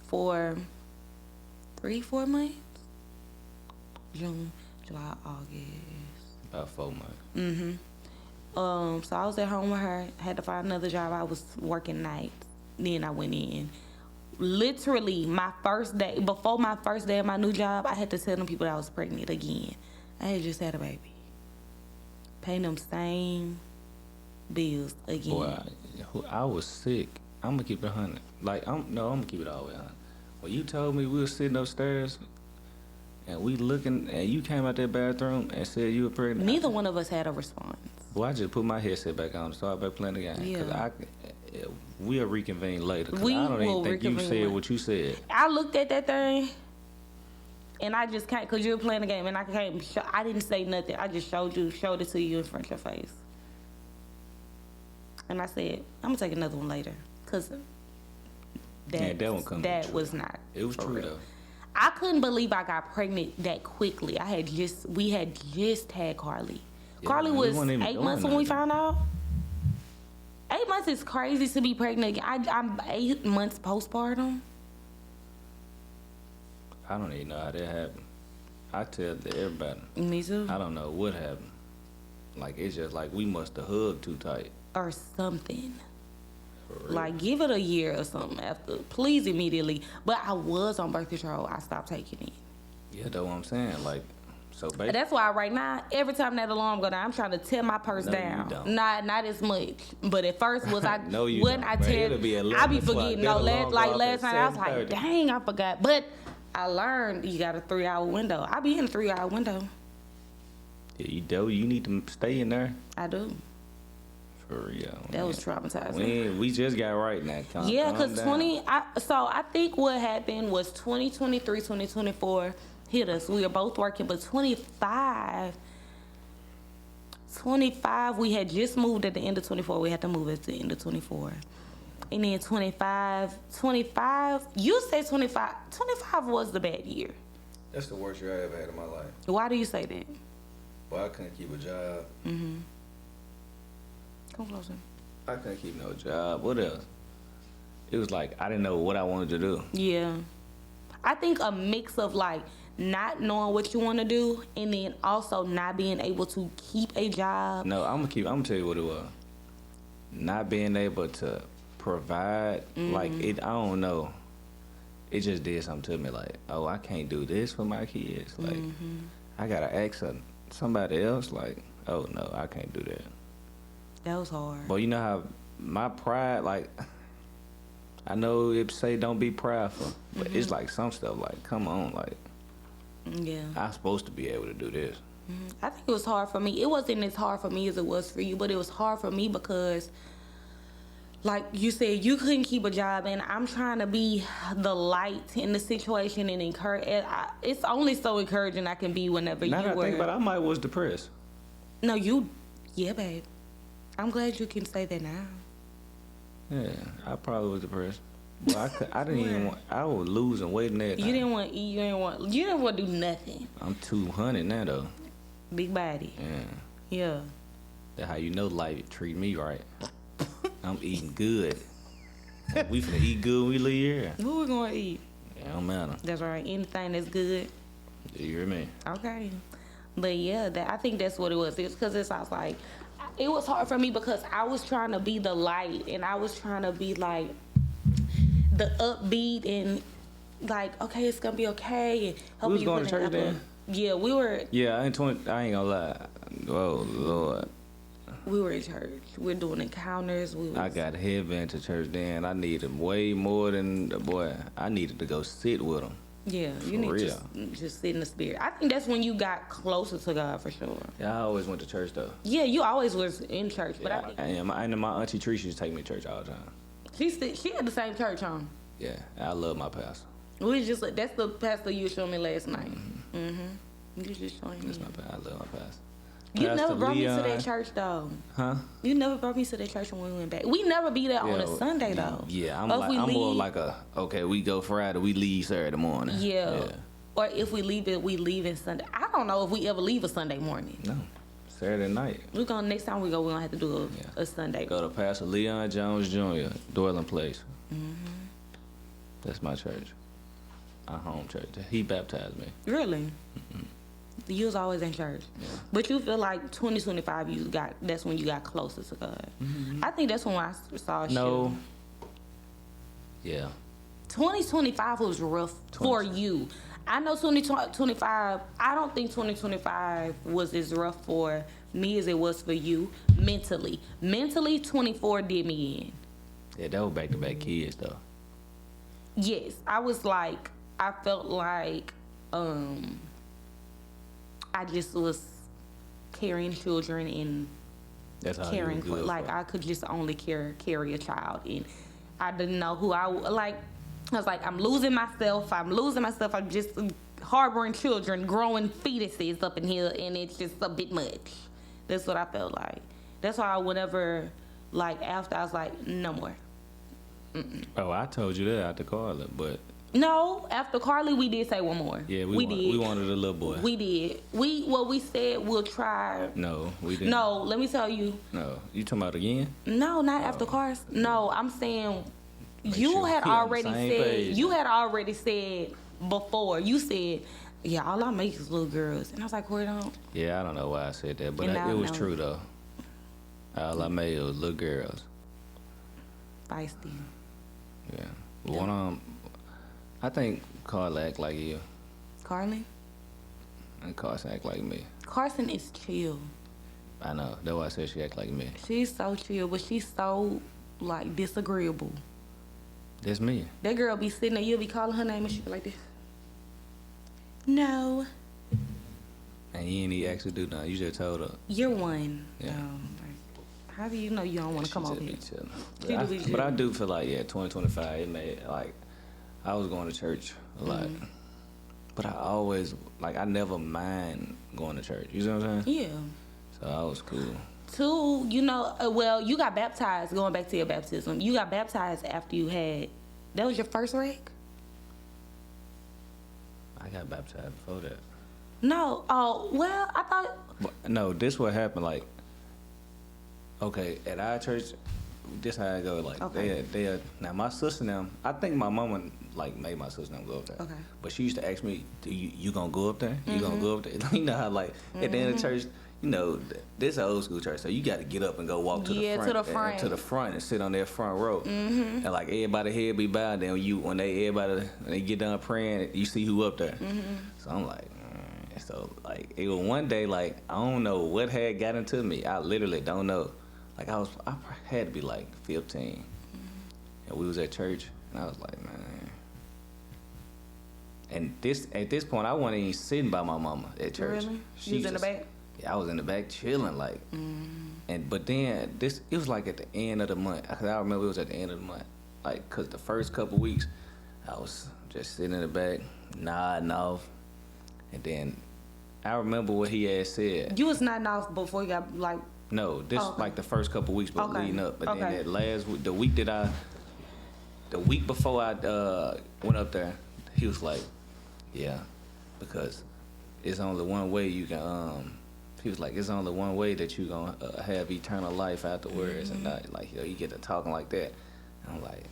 for 3-4 months. June, July, August. About 4 months. So I was at home with her. Had to find another job. I was working nights. Then I went in. Literally, before my first day of my new job, I had to tell them people that I was pregnant again. I had just had a baby. Paying them same bills again. Boy, I was sick. I'm gonna keep it 100. Like, I'm gonna keep it all the way 100. When you told me we were sitting upstairs and we looking, and you came out that bathroom and said you were pregnant. Neither one of us had a response. Well, I just put my headset back on and start back playing the game. Yeah. We'll reconvene later. 'Cause We I don't will even think you reconvene said later. what you said. I looked at that thing, and I just can't, because you were playing the game, and I can't, I didn't say nothing. I just showed it to you in front of your face. And I said, I'm going to take another one later, because that one couldn't be that true. was not. It was for true, real. though. I couldn't believe I got pregnant that quickly. We had just had Carly. Yeah, Carly man, we was wasn't even 8 doing months when we nothing. found out. 8 months is crazy to be pregnant. I'm 8 months postpartum. I don't even know how that happened. I tell everybody. Me too. I don't know what happened. Like, it's just like we must have hugged too tight. Or something. For real. Like, give it a year or something after. Please, immediately. But I was on birth control. I stopped taking it. Yeah, that's what I'm saying. Like, so basically. That's why right now, every time that alarm go down, I'm trying to tear my purse No, you down. don't. Not as much. But at first was I No, you when don't, I bro. tear, It'll be I 11 be o'clock. forgetting. That No, alarm last go off last at night I was like, 7:30. dang, I forgot. But I learned you got a 3-hour window. I be in a 3-hour window. Yeah, you do. You need to stay in there. I do. For real. That was traumatizing. We just got right now. Yeah, because I think what happened was 2023, 2024 hit us. We were both working, but 25, we had just moved at the end of 24. We had to move at the end of 24. And then 25, you say 25 was the bad year. That's the worst year I ever had in my life. Why do you say that? Well, I couldn't keep a job. Come closer. I couldn't keep no job. What else? It was like I didn't know what I wanted to do. Yeah. I think a mix of like not knowing what you want to do and then also not being able to keep a job. No, I'm gonna tell you what it was. Not being able to provide, like it. I don't know. It just did something to me. Like, oh, I can't do this for my kids. Like, I gotta ask somebody else. Like, oh no, I can't do that. That was hard. But you know how my pride, like, I know it say don't be prideful, but it's like some stuff. Like, come on, like, Yeah. I'm supposed to be able to do this. I think it was hard for me. It wasn't as hard for me as it was for you, but it was hard for me because, like you said, you couldn't keep a job, and I'm trying to be the light in the situation and encourage. It's only so encouraging I can be whenever Now you that I were. think about it, I might was depressed. No, yeah, babe. I'm glad you can say that now. Yeah, I probably was depressed. Well, I didn't even want. I was losing weight and everything. You didn't want to eat. You didn't want to do nothing. I'm 200 now though. Big body. Yeah, Yeah. that's how you know life treat me right. I'm eating good. We finna eat good when we leave here. What we gonna eat? It don't matter. That's right. Anything that's good. You hear me? Okay. But yeah, I think that's what it was. It's because I was like, it was hard for me because I was trying to be the light and I was trying to be like the upbeat and like, okay, it's gonna be okay. And help We was you going put to in church effort. then? Yeah, we were. Yeah, I ain't gonna lie. Oh Lord, We were in church. We're doing encounters. I got headband to church then. I needed way more than the boy. I needed to go sit with him. Yeah, you For need real. to just sit in the spirit. I think that's when you got closer to God for sure. Yeah, I always went to church though. Yeah, you always was in church, but Yeah, and my auntie Trish used to take me to church all the time. she had the same church, huh? Yeah, I love my pastor. We just that's the pastor you showed me last night. You just showing me. That's my pastor. I love my pastor. You Pastor never brought me to Leon. that church though. Huh? You never brought me to that church when we went back. We never be there on Yeah, a Sunday though. Yeah, I'm Or if we more leave- like okay, we go Friday, we leave Saturday morning. Yeah. Or if we leave it, we leave it Sunday. I don't know if we ever leave a Sunday morning. No, Saturday night. We're gonna next time we go, we're gonna have to do a Sunday. Go to Pastor Leon Jones Jr., Doyland Place. That's my church. Our home church. He baptized me. Really? You was always in church, but you feel like 2025 that's when you got closer to God. I think that's when I saw a No. shift. Yeah. 2025 was rough for you. I know 2025. I don't think 2025 was as rough for me as it was for you mentally. Mentally, 24 did me in. Yeah, that was back-to-back kids, though. Yes, I felt like I just was carrying children and That's how caring you for. good Like for. I could just only carry a child, and I didn't know who like. I was like, I'm losing myself. I'm just harboring children, growing fetuses up in here, and it's just a bit much. That's what I felt like. That's why whenever, like, after, I was like, no more. Oh, I told you that after Carla, but No, after Carly, we did say one more. yeah, we did. We wanted a little boy. We did. We said we'll try. No, we didn't. No, let me tell you. No, you talking about again? No, not after Cars. No, I'm saying you sure had we on the already same said. page. You had already said before. You said, "Yeah, all I make is little girls," and I was like, "Cory, don't." Yeah, I don't know why I said that, but And now it I was know. true though. All I made was little girls. Feisty. Yeah. One I think Carla act like you, Carly. and Carson act like me. Carson is chill. I know. That's why I said she act like me. She's so chill, but she's so like disagreeable. That's me. That girl be sitting there, you'll be calling her name and she be like this. No. And you ain't even actually do nothing. You just told her. You're one. Yeah. Like, how do you know you don't want to come She over just here? be chilling. She do be But I chilling. do feel like 2025 it made like I was going to church a lot, Mm-hmm. but I always I never mind going to church. You know what I'm saying? Yeah. So I was cool. Two, you know, well, you got baptized, going back to your baptism. You got baptized after you had, that was your first wreck? I got baptized before that. No. Oh, well, I thought, But no, this what happened. Okay, at our church, this how I go. Okay. They now my sister now. I think my mama made my sister now go up there. Okay. But she used to ask me, you gonna go up there? You gonna go up there? You know how at the end of church, you know, this is an old school church, so you got to get up and go walk to the Yeah, front, to the front. and to the front and sit on that front row. And everybody head be bowed. Then when they get done praying, you see who up there. So I'm like. So it was one day I don't know what had got into me. I literally don't know. I had to be 15, and we was at church, and I was like, man. And at this point, I wasn't even sitting by my mama at church. really? She You was in the back? Yeah, I was in the back chilling but then it was at the end of the month. 'Cause I remember it was at the end of the month, cause the first couple weeks, I was just sitting in the back nodding off, and then. I remember what he had said. You was nodding off before you got, No, this okay. the first couple weeks, but Okay. leading up. But Okay. then that last week, the week before I went up there, he was like, "Yeah, because it's only one way you can." He was like, "It's only one way that you gonna have eternal life afterwards," and you get to talking like that. And I'm like,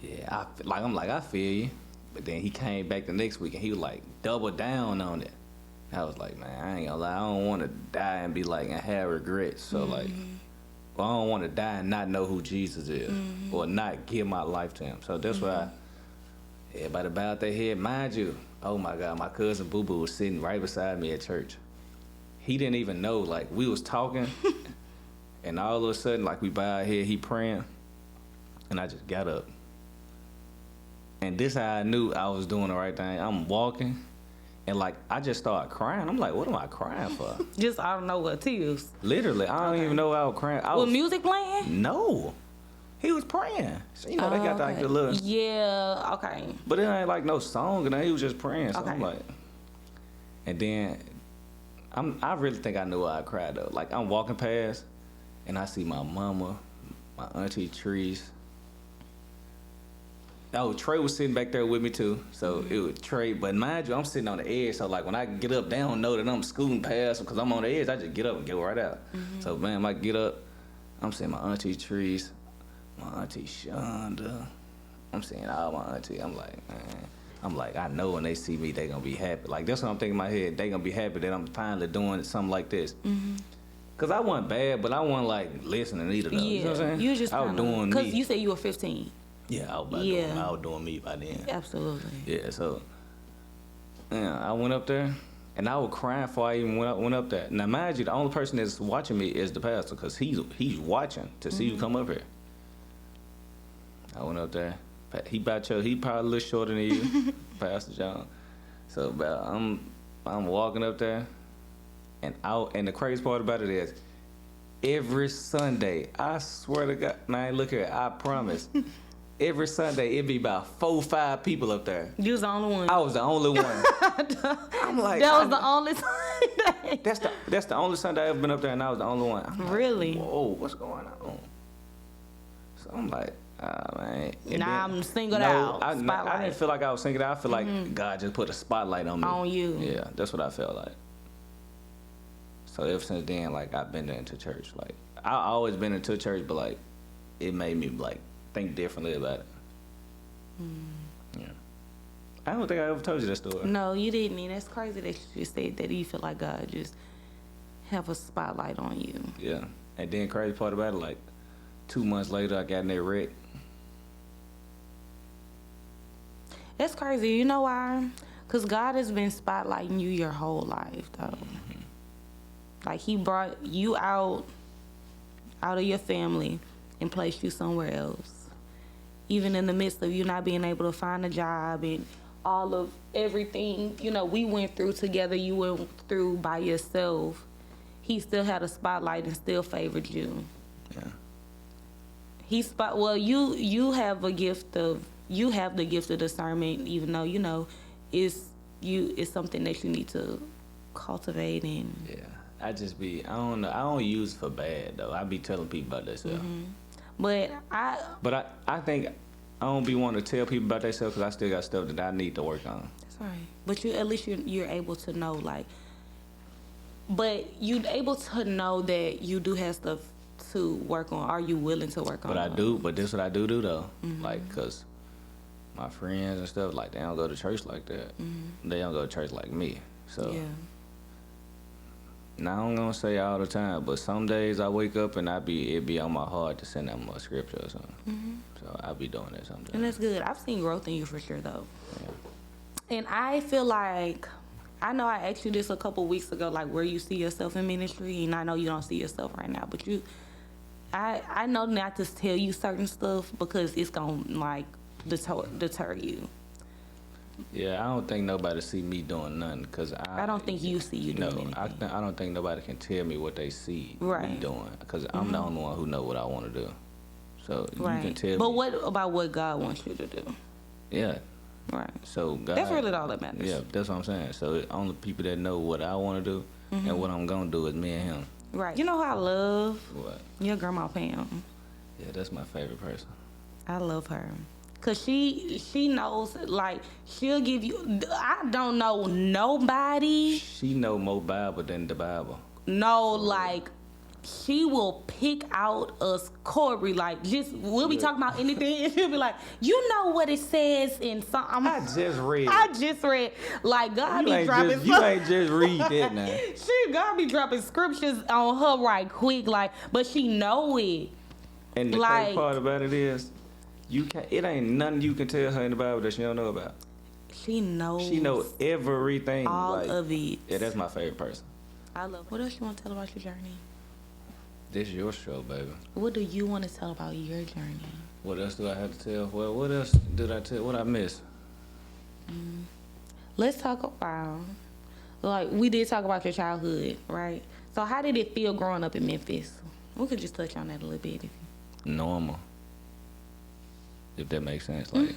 "Yeah, I feel you." But then he came back the next week and he was double down on it. I was like, man, I ain't gonna lie, I don't want to die and be and have regrets. So well, I don't want to die and not know who Jesus is or not give my life to him. So that's why everybody bowed their head. Mind you, oh my God, my cousin Boo Boo was sitting right beside me at church. He didn't even know, we was talking and all of a sudden, we bowed our head, he praying, and I just got up. And this how I knew I was doing the right thing. I'm walking. And I just started crying. I'm like, what am I crying for? just, I don't know what tears. Literally, I don't even know I was crying. Was music playing? No. He was praying. So, they got the little. Yeah, okay. But it ain't no song, and he was just praying. So I'm Okay. and then I really think I knew why I cried though. I'm walking past, and I see my mama, my auntie Trees. Oh, Trey was sitting back there with me too. So it was Trey, but mind you, I'm sitting on the edge. So when I get up, they don't know that I'm scooting past them because I'm on the edge. I just get up and go right out. So man, I get up, I'm seeing my auntie Trees, my auntie Shonda. I'm seeing all my auntie. I'm like, man, I know when they see me, they gonna be happy. That's what I'm thinking in my head. They gonna be happy that I'm finally doing something like this. Cause I wasn't bad, but I wasn't listening either. Though. Yeah, You know what I'm saying? you was just I was doing me. because you said you were 15. Yeah, I was doing me by then. Absolutely. Yeah, so I went up there, and I was crying before I even went up there. Now, mind you, the only person that's watching me is the pastor, because he's watching to see you come up here. I went up there. He probably a little shorter than you, Pastor John. So I'm walking up there, and the crazy part about it is, every Sunday. I swear to God. Now, look here. I promise. Every Sunday, it'd be about 4 or 5 people up there. You was the only one. I was the only one. I'm like, that was the only Sunday. That's the only Sunday I ever been up there, and I was the only one. I'm really? Like, whoa, what's going on? So I'm like, man. And I'm singled out. I didn't feel like I was singled out. I feel like God just put a spotlight on me. On you. Yeah, that's what I felt like. So ever since then, like, I've been into church. Like, I always been into church, but like, it made me like think differently about it. Yeah. I don't think I ever told you that story. No, you didn't. And that's crazy that you just said that you feel like God just have a spotlight on you. Yeah. And then crazy part about it, like 2 months later, I got in that wreck. That's crazy. You know why? Because God has been spotlighting you your whole life, though. Like, he brought you out of your family and placed you somewhere else. Even in the midst of you not being able to find a job and all of everything, you know, we went through together, you went through by yourself. He still had a spotlight and still favored you. Yeah. You have the gift of discernment, even though, you know, it's something that you need to cultivate and Yeah. I don't know. I don't use it for bad though. I be telling people about themselves. But I think I don't be wanting to tell people about themselves because I still got stuff that I need to work on. That's right. But at least you're able to know, like, but you're able to know that you do have stuff to work on. Are you willing to work on? But I do. But this is what I do though. Like, cause my friends and stuff, like, they don't go to church like that. They don't go to church like me. So. Yeah. Now, I'm gonna say all the time, but some days I wake up and it be on my heart to send them a scripture or something. So I'll be doing that sometimes. And that's good. I've seen growth in you for sure, though. Yeah. And I feel like, I know I asked you this a couple weeks ago, like, where you see yourself in ministry, and I know you don't see yourself right now, but I know not to tell you certain stuff because it's gonna like deter you. Yeah, I don't think nobody see me doing nothing because I don't think you see you doing anything. I don't think nobody can tell me what they see me doing because I'm the only one who know what I want to do. So you can tell me. But what about what God wants you to do? Yeah. Right. So God, that's really all that matters. Yeah, that's what I'm saying. So the only people that know what I want to do and what I'm gonna do is me and him. Right. You know how I love what? Your grandma Pam. Yeah, that's my favorite person. I love her. Cause she knows, like, she'll give you. I don't know nobody. She know more Bible than the Bible. No, like, she will pick out us Cory. Like, we'll be talking about anything, and she'll be like, you know what it says in some. I just read. Like, God be dropping. You ain't just read that now. God be dropping scriptures on her right quick, like, but she know it. And the crazy part about it is, it ain't nothing you can tell her in the Bible that she don't know about. She knows. She knows everything. All of it. Yeah, that's my favorite person. I love. What else you want to tell about your journey? This is your show, baby. What do you want to tell about your journey? What else do I have to tell? Well, what else did I tell? What I missed? Let's talk about, like, we did talk about your childhood, right? So how did it feel growing up in Memphis? We could just touch on that a little bit. Normal. If that makes sense, like,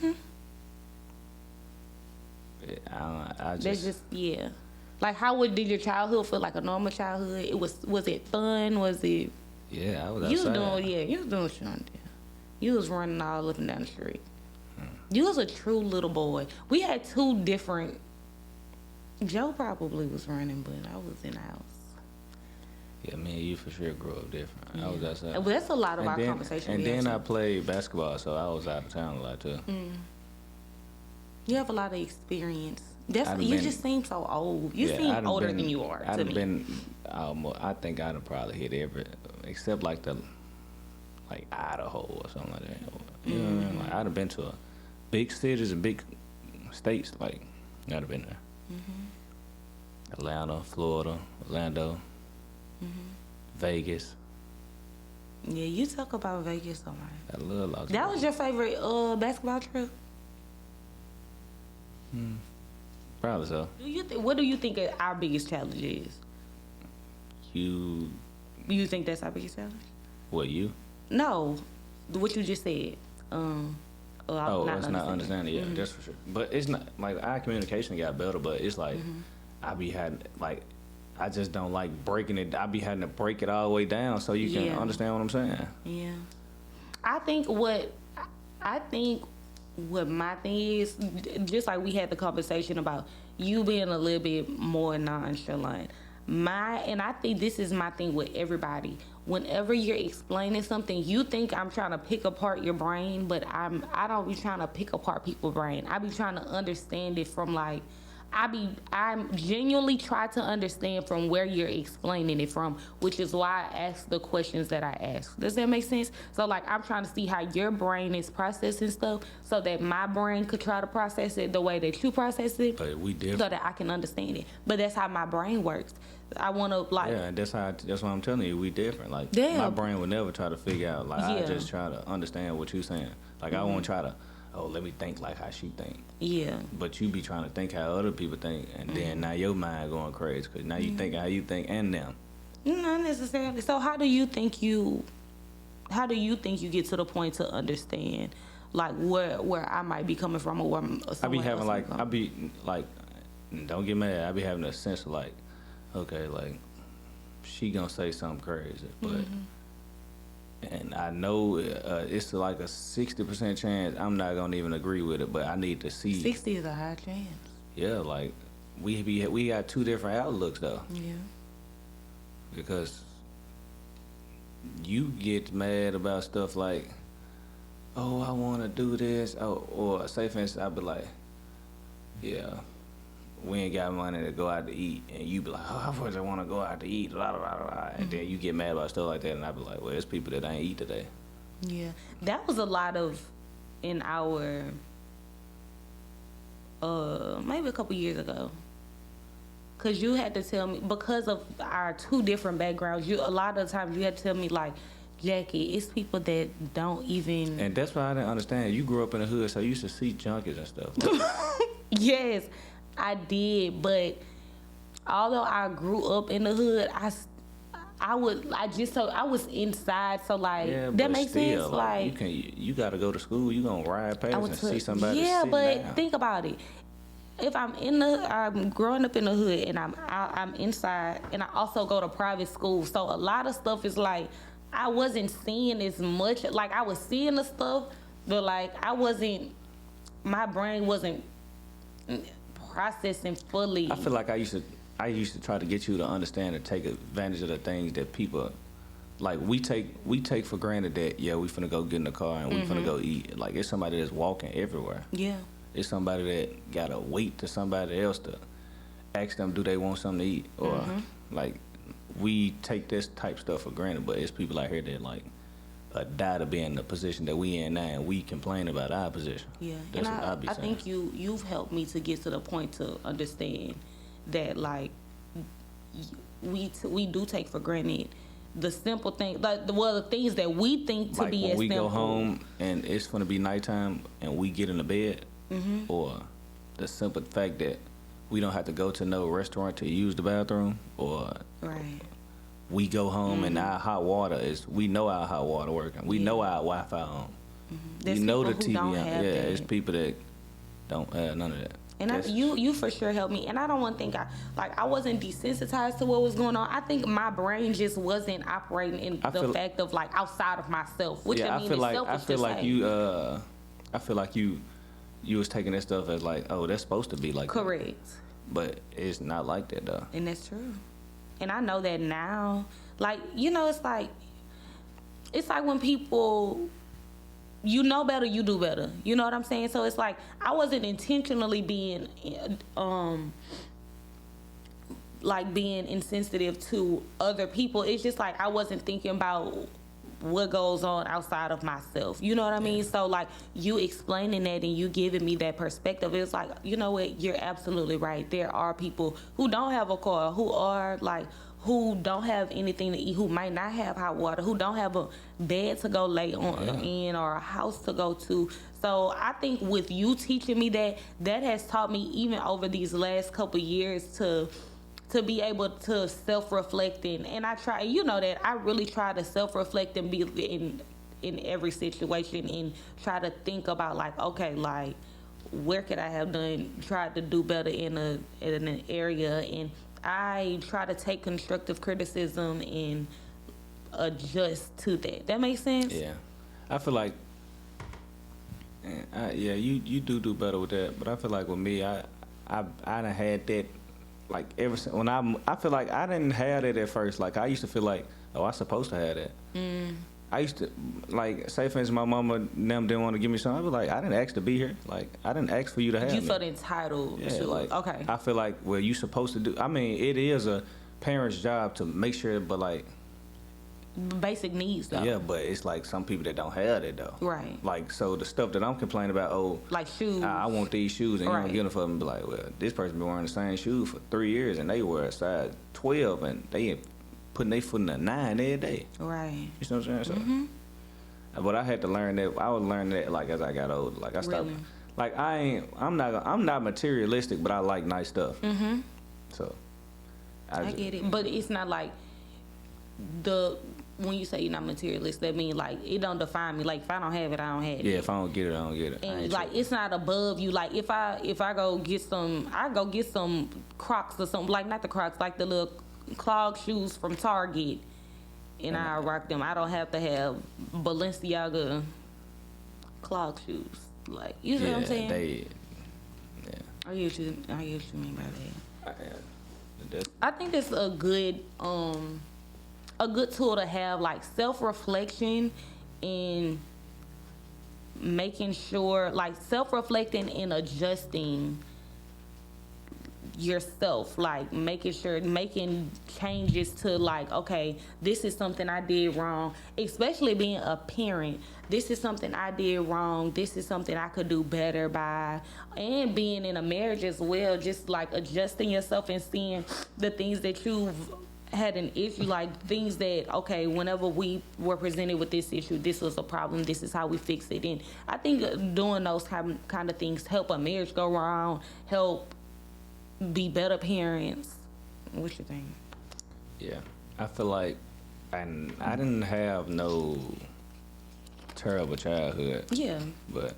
I just yeah. Like, did your childhood feel like a normal childhood? Was it fun? Was it? Yeah, I was outside. You was doing shit on there. You was running all up and down the street. You was a true little boy. We had two different. Joe probably was running, but I was in the house. Yeah, me and you for sure grew up different. Yeah. I was outside. Well, that's a lot of our conversation. And then I played basketball, so I was out of town a lot too. You have a lot of experience. You just seem so old. You seem older than you are to me. I think I'd have probably hit except like Idaho or something like that. You know what I mean? Like, I'd have been to big cities and big states. Like, I'd have been there. Atlanta, Florida, Orlando, Vegas. Yeah, you talk about Vegas so much. I love Las Vegas. That was your favorite basketball trip? Probably so. What do you think our biggest challenge is? You You think that's our biggest challenge? What, you? No, what you just said. It's not understanding. Yeah, that's for sure. But it's not like our communication got better. But it's like I be having like I just don't like breaking it. I be having to break it all the way down so you can understand what I'm saying. Yeah, I think what my thing is, just like we had the conversation about you being a little bit more nonchalant. And I think this is my thing with everybody. Whenever you're explaining something, you think I'm trying to pick apart your brain, but I don't be trying to pick apart people's brain. I be trying to understand it from like, I'm genuinely try to understand from where you're explaining it from, which is why I ask the questions that I ask. Does that make sense? So like, I'm trying to see how your brain is processing stuff so that my brain could try to process it the way that you process it. But we different. So that I can understand it. But that's how my brain works. I want to like. Yeah, that's why I'm telling you, we different. Like my brain would never try to figure out. Like I just try to understand what you're saying. Like I won't try to. Oh, let me think like how she think. Yeah. But you be trying to think how other people think, and then now your mind going crazy because now you think how you think and them. Not necessarily. So how do you think you get to the point to understand, like where I might be coming from or where I be having like don't get mad. I be having a sense of like, okay, like she gonna say something crazy, but. And I know it's like a 60% chance I'm not gonna even agree with it, but I need to see. 60 is a high chance. Yeah, like we got two different outlooks though. Yeah. Because you get mad about stuff like, oh, I want to do this, or say for instance, I'd be like, yeah, we ain't got money to go out to eat, and you be like, oh, I just want to go out to eat, blah, blah, blah, blah. And then you get mad about stuff like that, and I be like, well, there's people that ain't eat today. Yeah, that was a lot of in our maybe a couple years ago, cause you had to tell me because of our two different backgrounds. A lot of times you had to tell me like, Jackie, it's people that don't even. And that's why I didn't understand. You grew up in the hood, so you used to see junkies and stuff. Yes. I did, but although I grew up in the hood, I was inside, so like that makes sense. Like you gotta go to school, you gonna ride past and see somebody. Yeah, but down. Think about it. If I'm growing up in the hood and I'm inside, and I also go to private school, so a lot of stuff is like I wasn't seeing as much. Like I was seeing the stuff, but like my brain wasn't processing fully. I feel like I used to try to get you to understand and take advantage of the things that people like we take for granted that we finna go get in the car and we finna go eat. Like it's somebody that's walking everywhere. Yeah. It's somebody that gotta wait to somebody else to ask them do they want something to eat or like we take this type stuff for granted, but it's people out here that like die to be in the position that we in now, and we complain about our position. Yeah, that's and what I be saying. I think you've helped me to get to the point to understand that like we do take for granted the simple thing, like the things that we think to like be when as we simple. go home and it's gonna be nighttime and we get in the bed, or the simple fact that we don't have to go to no restaurant to use the bathroom, or right. We go home and our hot water we know our hot water working. We know our Wi-Fi on. We know the TV on. Yeah, it's people that don't have none of that. And you for sure helped me. And I don't want to think I wasn't desensitized to what was going on. I think my brain just wasn't operating in the fact of like outside of myself, which I feel like you was taking that stuff as like, oh, that's supposed to be like correct. That. But it's not like that though. And that's true. And I know that now. Like, it's like when people, you know better, you do better. You know what I'm saying? So it's like I wasn't intentionally being insensitive to other people. It's just like I wasn't thinking about what goes on outside of myself. You know what I mean? So like you explaining that and you giving me that perspective, it's like, you know what, you're absolutely right. There are people who don't have a car, who don't have anything to eat, who might not have hot water, who don't have a bed to go lay in or a house to go to. So I think with you teaching me that has taught me even over these last couple years to to be able to self-reflect and I try, you know, that I really try to self-reflect and be in every situation and try to think about like, okay, like where could I have tried to do better in an area, and I try to take constructive criticism and adjust to that. That makes sense? Yeah. I feel like, you do better with that, but I feel like with me, I done had that, like, ever since, I feel like I didn't have that at first. Like, I used to feel like, oh, I supposed to have that. I used to, like, say for instance, my mama and them didn't want to give me something. I'd be like, I didn't ask to be here. Like, I didn't ask for you to have You me. felt entitled to, like, okay. I feel like, well, you supposed to do, I mean, it is a parent's job to make sure, but like, basic needs though. yeah, but it's like some people that don't have it though. Right. Like, so the stuff that I'm complaining about, oh, like shoes. I want these shoes, and you Right. don't get them for them. Be like, well, this person been wearing the same shoes for 3 years, and they wear a size 12, and they putting their foot in a 9 every day. Right. You know what I'm saying? So, but I had to learn that. I was learning that like as I got older. Like I stopped. Really? Like I'm not materialistic, but I like nice stuff. So I get it, but it's not like when you say you're not materialist, that means like it don't define me. Like if I don't have it, I don't have it. Yeah, if I don't get it, I don't get it. And like it's not above you. Like if I go get some, I go get some Crocs or something. Like not the Crocs, like the little clog shoes from Target, and I rock them. I don't have to have Balenciaga clog shoes. Like you know what I'm saying? I get what you mean by that. I think it's a good tool to have, like self-reflection and making sure, like self-reflecting and adjusting yourself, like making changes to like, okay, this is something I did wrong, especially being a parent. This is something I did wrong. This is something I could do better by. And being in a marriage as well, just like adjusting yourself and seeing the things that you've had an issue, like things that, okay, whenever we were presented with this issue, this was a problem, this is how we fix it. And I think doing those kind of things help a marriage go around, help be better parents. What you think? Yeah, I feel like I didn't have no terrible childhood. Yeah. But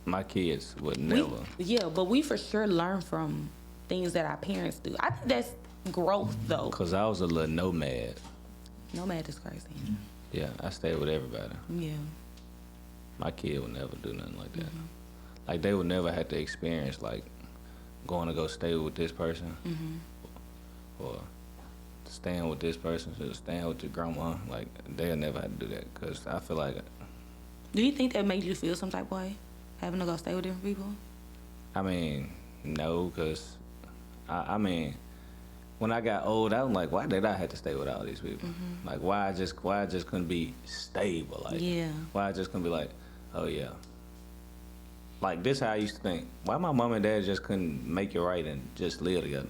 my kids would never. But we for sure learn from things that our parents do. I think that's growth though. Cause I was a little nomad. Nomad is crazy. Yeah, I stayed with everybody. Yeah. My kid would never do nothing like that. Like they would never have to experience like going to go stay with this person, or staying with this person, or staying with your grandma. Like they'll never have to do that. Cause I feel like. Do you think that made you feel some type of way, having to go stay with different people? I mean, no, cause I mean, when I got old, I was like, why did I have to stay with all these people? Like, why I just couldn't be stable? Like, why I just couldn't be like, oh yeah. Like this, how I used to think. Why my mom and dad just couldn't make it right and just live together?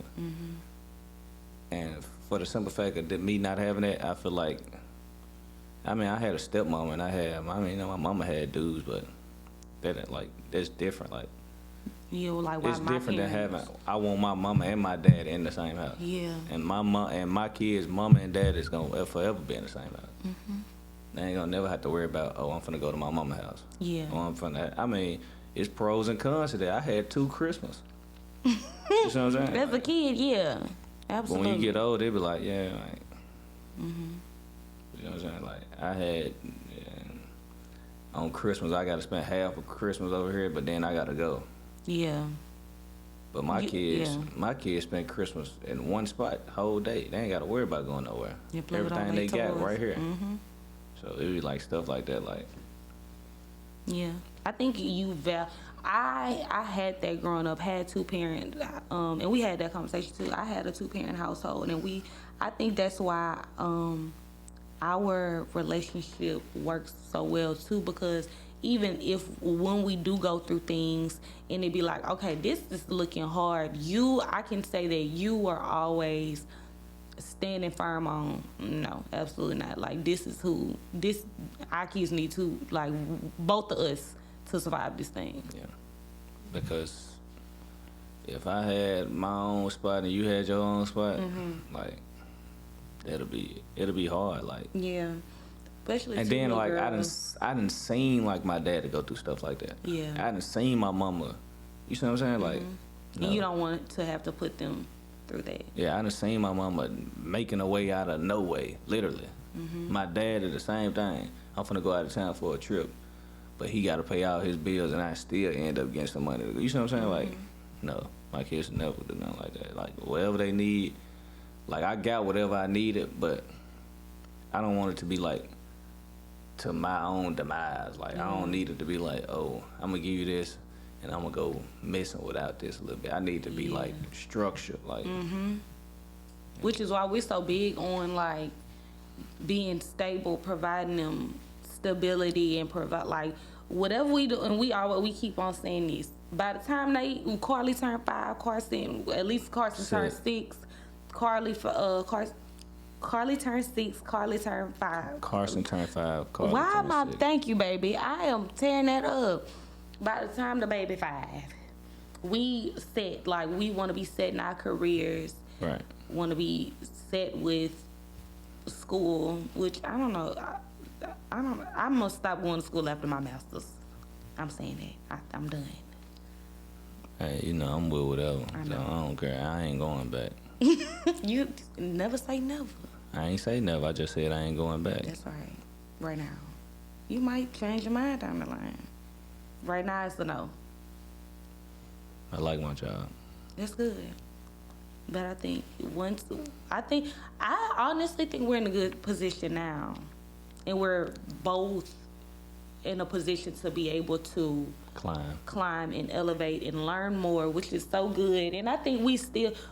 And for the simple fact of me not having that, I feel like, I mean, I had a stepmom and my mama had dudes, but that's different. Like, like why it's my different than parents? having. I want my mama and my dad in the same house. Yeah. And my mom and my kids' mama and dad is gonna forever be in the same house. They ain't gonna never have to worry about, oh, I'm finna go to my mama's house. Yeah. Or I mean, it's pros and cons to that. I had 2 Christmas. You know what I'm saying? As a kid, yeah, absolutely. But when you get old, they be like, yeah, like. You know what I'm saying? Like I had on Christmas, I got to spend half of Christmas over here, but then I got to go. Yeah. But my kids spend Christmas in one spot the whole day. They ain't got to worry about going nowhere. Everything they got right here. So it be like stuff like that, like. Yeah, I think I had that growing up. Had 2 parents, and we had that conversation too. I had a 2-parent household, and I think that's why our relationship works so well too, because even if when we do go through things and it be like, okay, this is looking hard, I can say that you are always standing firm on, no, absolutely not. Like our kids need to, like, both of us to survive this thing. Yeah, because if I had my own spot and you had your own spot, Mm-hmm. like it'll be hard. Like, Yeah. Especially and two then little like girls. I done seen like my dad to go through stuff like that. Yeah. I done seen my mama. You see what I'm saying? Like, And you don't want to have to put them through that. yeah, I done seen my mama making a way out of no way, literally. My dad did the same thing. I'm finna go out of town for a trip, but he got to pay all his bills, and I still end up getting some money. You see what I'm saying? Like, no, my kids never do nothing like that. Like, whatever they need, like, I got whatever I needed, but I don't want it to be like to my own demise. Like, I don't need it to be like, oh, I'm gonna give you this, and I'm gonna go missing without this a little bit. I need to be like structured, like. Which is why we're so big on like being stable, providing them stability, and provide like whatever we do. And we keep on saying this. By the time Carly turned 5, Carson turned 6. Carly turned 6. Carly turned 5. Carson turned 5. Carly Why turned am I? 6. Thank you, baby. I am tearing that up. By the time the baby 5, we set like we want to be set in our careers. Right. Want to be set with school, which I don't know. I don't. I'm gonna stop going to school after my master's. I'm saying that. I'm done. Hey, you know, I'm with whatever. I So know. I don't care. I ain't going back. You never say never. I ain't say never. I just said I ain't going back. That's right. Right now, you might change your mind down the line. Right now, it's a no. I like my job. That's good. But I honestly think we're in a good position now. And we're both in a position to be able to climb and elevate and learn more, which is so good. And I think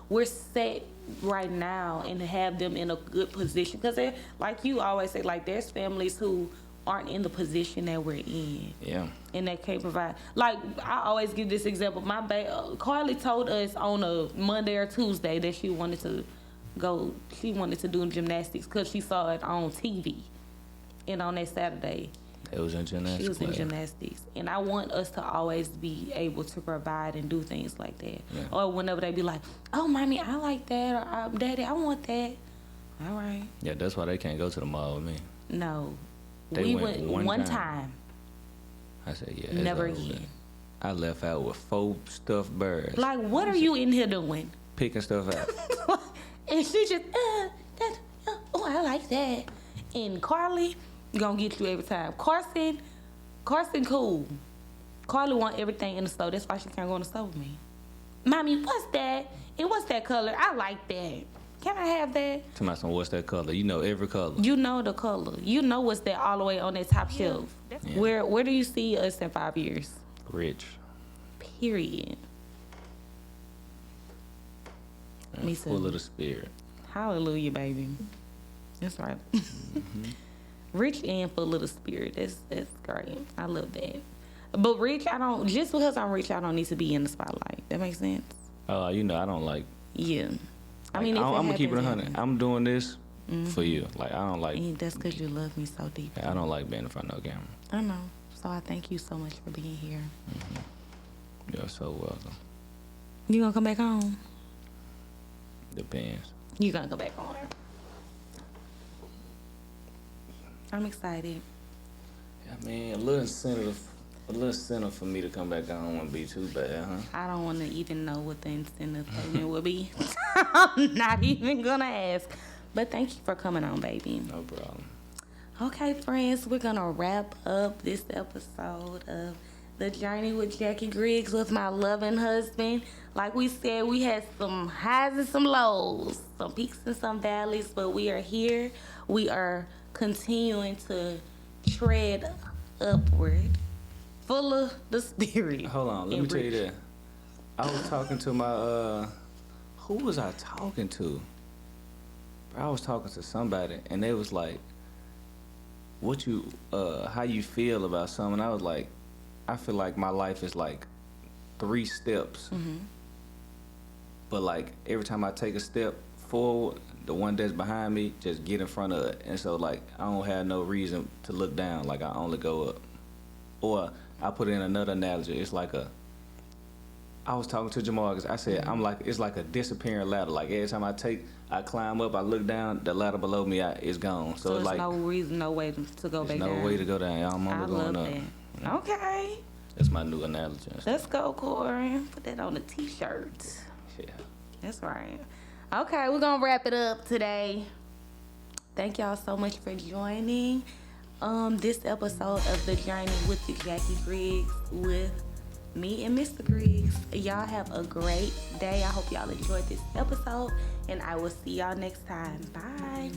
we're set right now and have them in a good position. Because like you always say, like there's families who aren't in the position that we're in. Yeah. And they can't provide. Like, I always give this example. Carly told us on a Monday or Tuesday that she wanted to do gymnastics because she saw it on TV. And on that Saturday, It was in gymnastics. she was in gymnastics. And I want us to always be able to provide and do things like that. Yeah. Or whenever they be like, oh, mommy, I like that. Or, daddy, I want that. All right. Yeah, that's why they can't go to the mall with me. No. They we went went one time. time. I said, yeah. it's Never over. again. I left out with 4 stuffed birds. Like, what are you in here doing? Picking stuff out. And she just, oh, I like that. And Carly gonna get you every time. Carson cool. Carly want everything in the store. That's why she can't go in the store with me. Mommy, what's that? And what's that color? I like that. Can I have that? Tell me some, what's that color? You know every color. You know the color. You know what's that all the way on that top shelf. Yeah. Where do you see us in 5 years? Rich. Period. Me too. Full of the spirit. Hallelujah, baby. That's right. Rich and full of the spirit. That's great. I love that. But rich, just because I'm rich, I don't need to be in the spotlight. That makes sense? You know, I don't like. Yeah. I Like, mean, if I'm gonna keep it happens, 100. I'm doing this for you. Like, I don't like. and that's because you love me so deeply. I don't like being in front of no camera. I know. So I thank you so much for being here. You're so welcome. You gonna come back home? Depends. You gonna come back home? I'm excited. I mean, a little incentive for me to come back home wouldn't be too bad, huh? I don't want to even know what the incentive payment will be. I'm not even gonna ask. But thank you for coming on, baby. No problem. Okay, friends, we're gonna wrap up this episode of The Journey with Jackie Griggs with my loving husband. Like we said, we had some highs and some lows, some peaks and some valleys, but we are here. We are continuing to tread upward, full of the spirit. Hold on, let me tell you that. I was talking to my who was I talking to? I was talking to somebody, and they was like, "What you how you feel about something?" I was like, "I feel like my life is like 3 steps, but like every time I take a step forward, the one that's behind me just get in front of it, and so like I don't have no reason to look down. Like I only go up." Or I put in another analogy. It's like I was talking to Jamal because I said it's like a disappearing ladder. Like every time I climb up, I look down, the ladder below me is gone. So it's there's like no reason, no way to go back down. no way to go down. I'm I only love going up. that. Yeah. Okay. That's my new analogy. Let's go, Cory. Put that on a t-shirt. Yeah. That's right. Okay, we're gonna wrap it up today. Thank y'all so much for joining this episode of The Journey with Jackie Griggs with me and Mr. Griggs. Y'all have a great day. I hope y'all enjoyed this episode, and I will see y'all next time. Bye.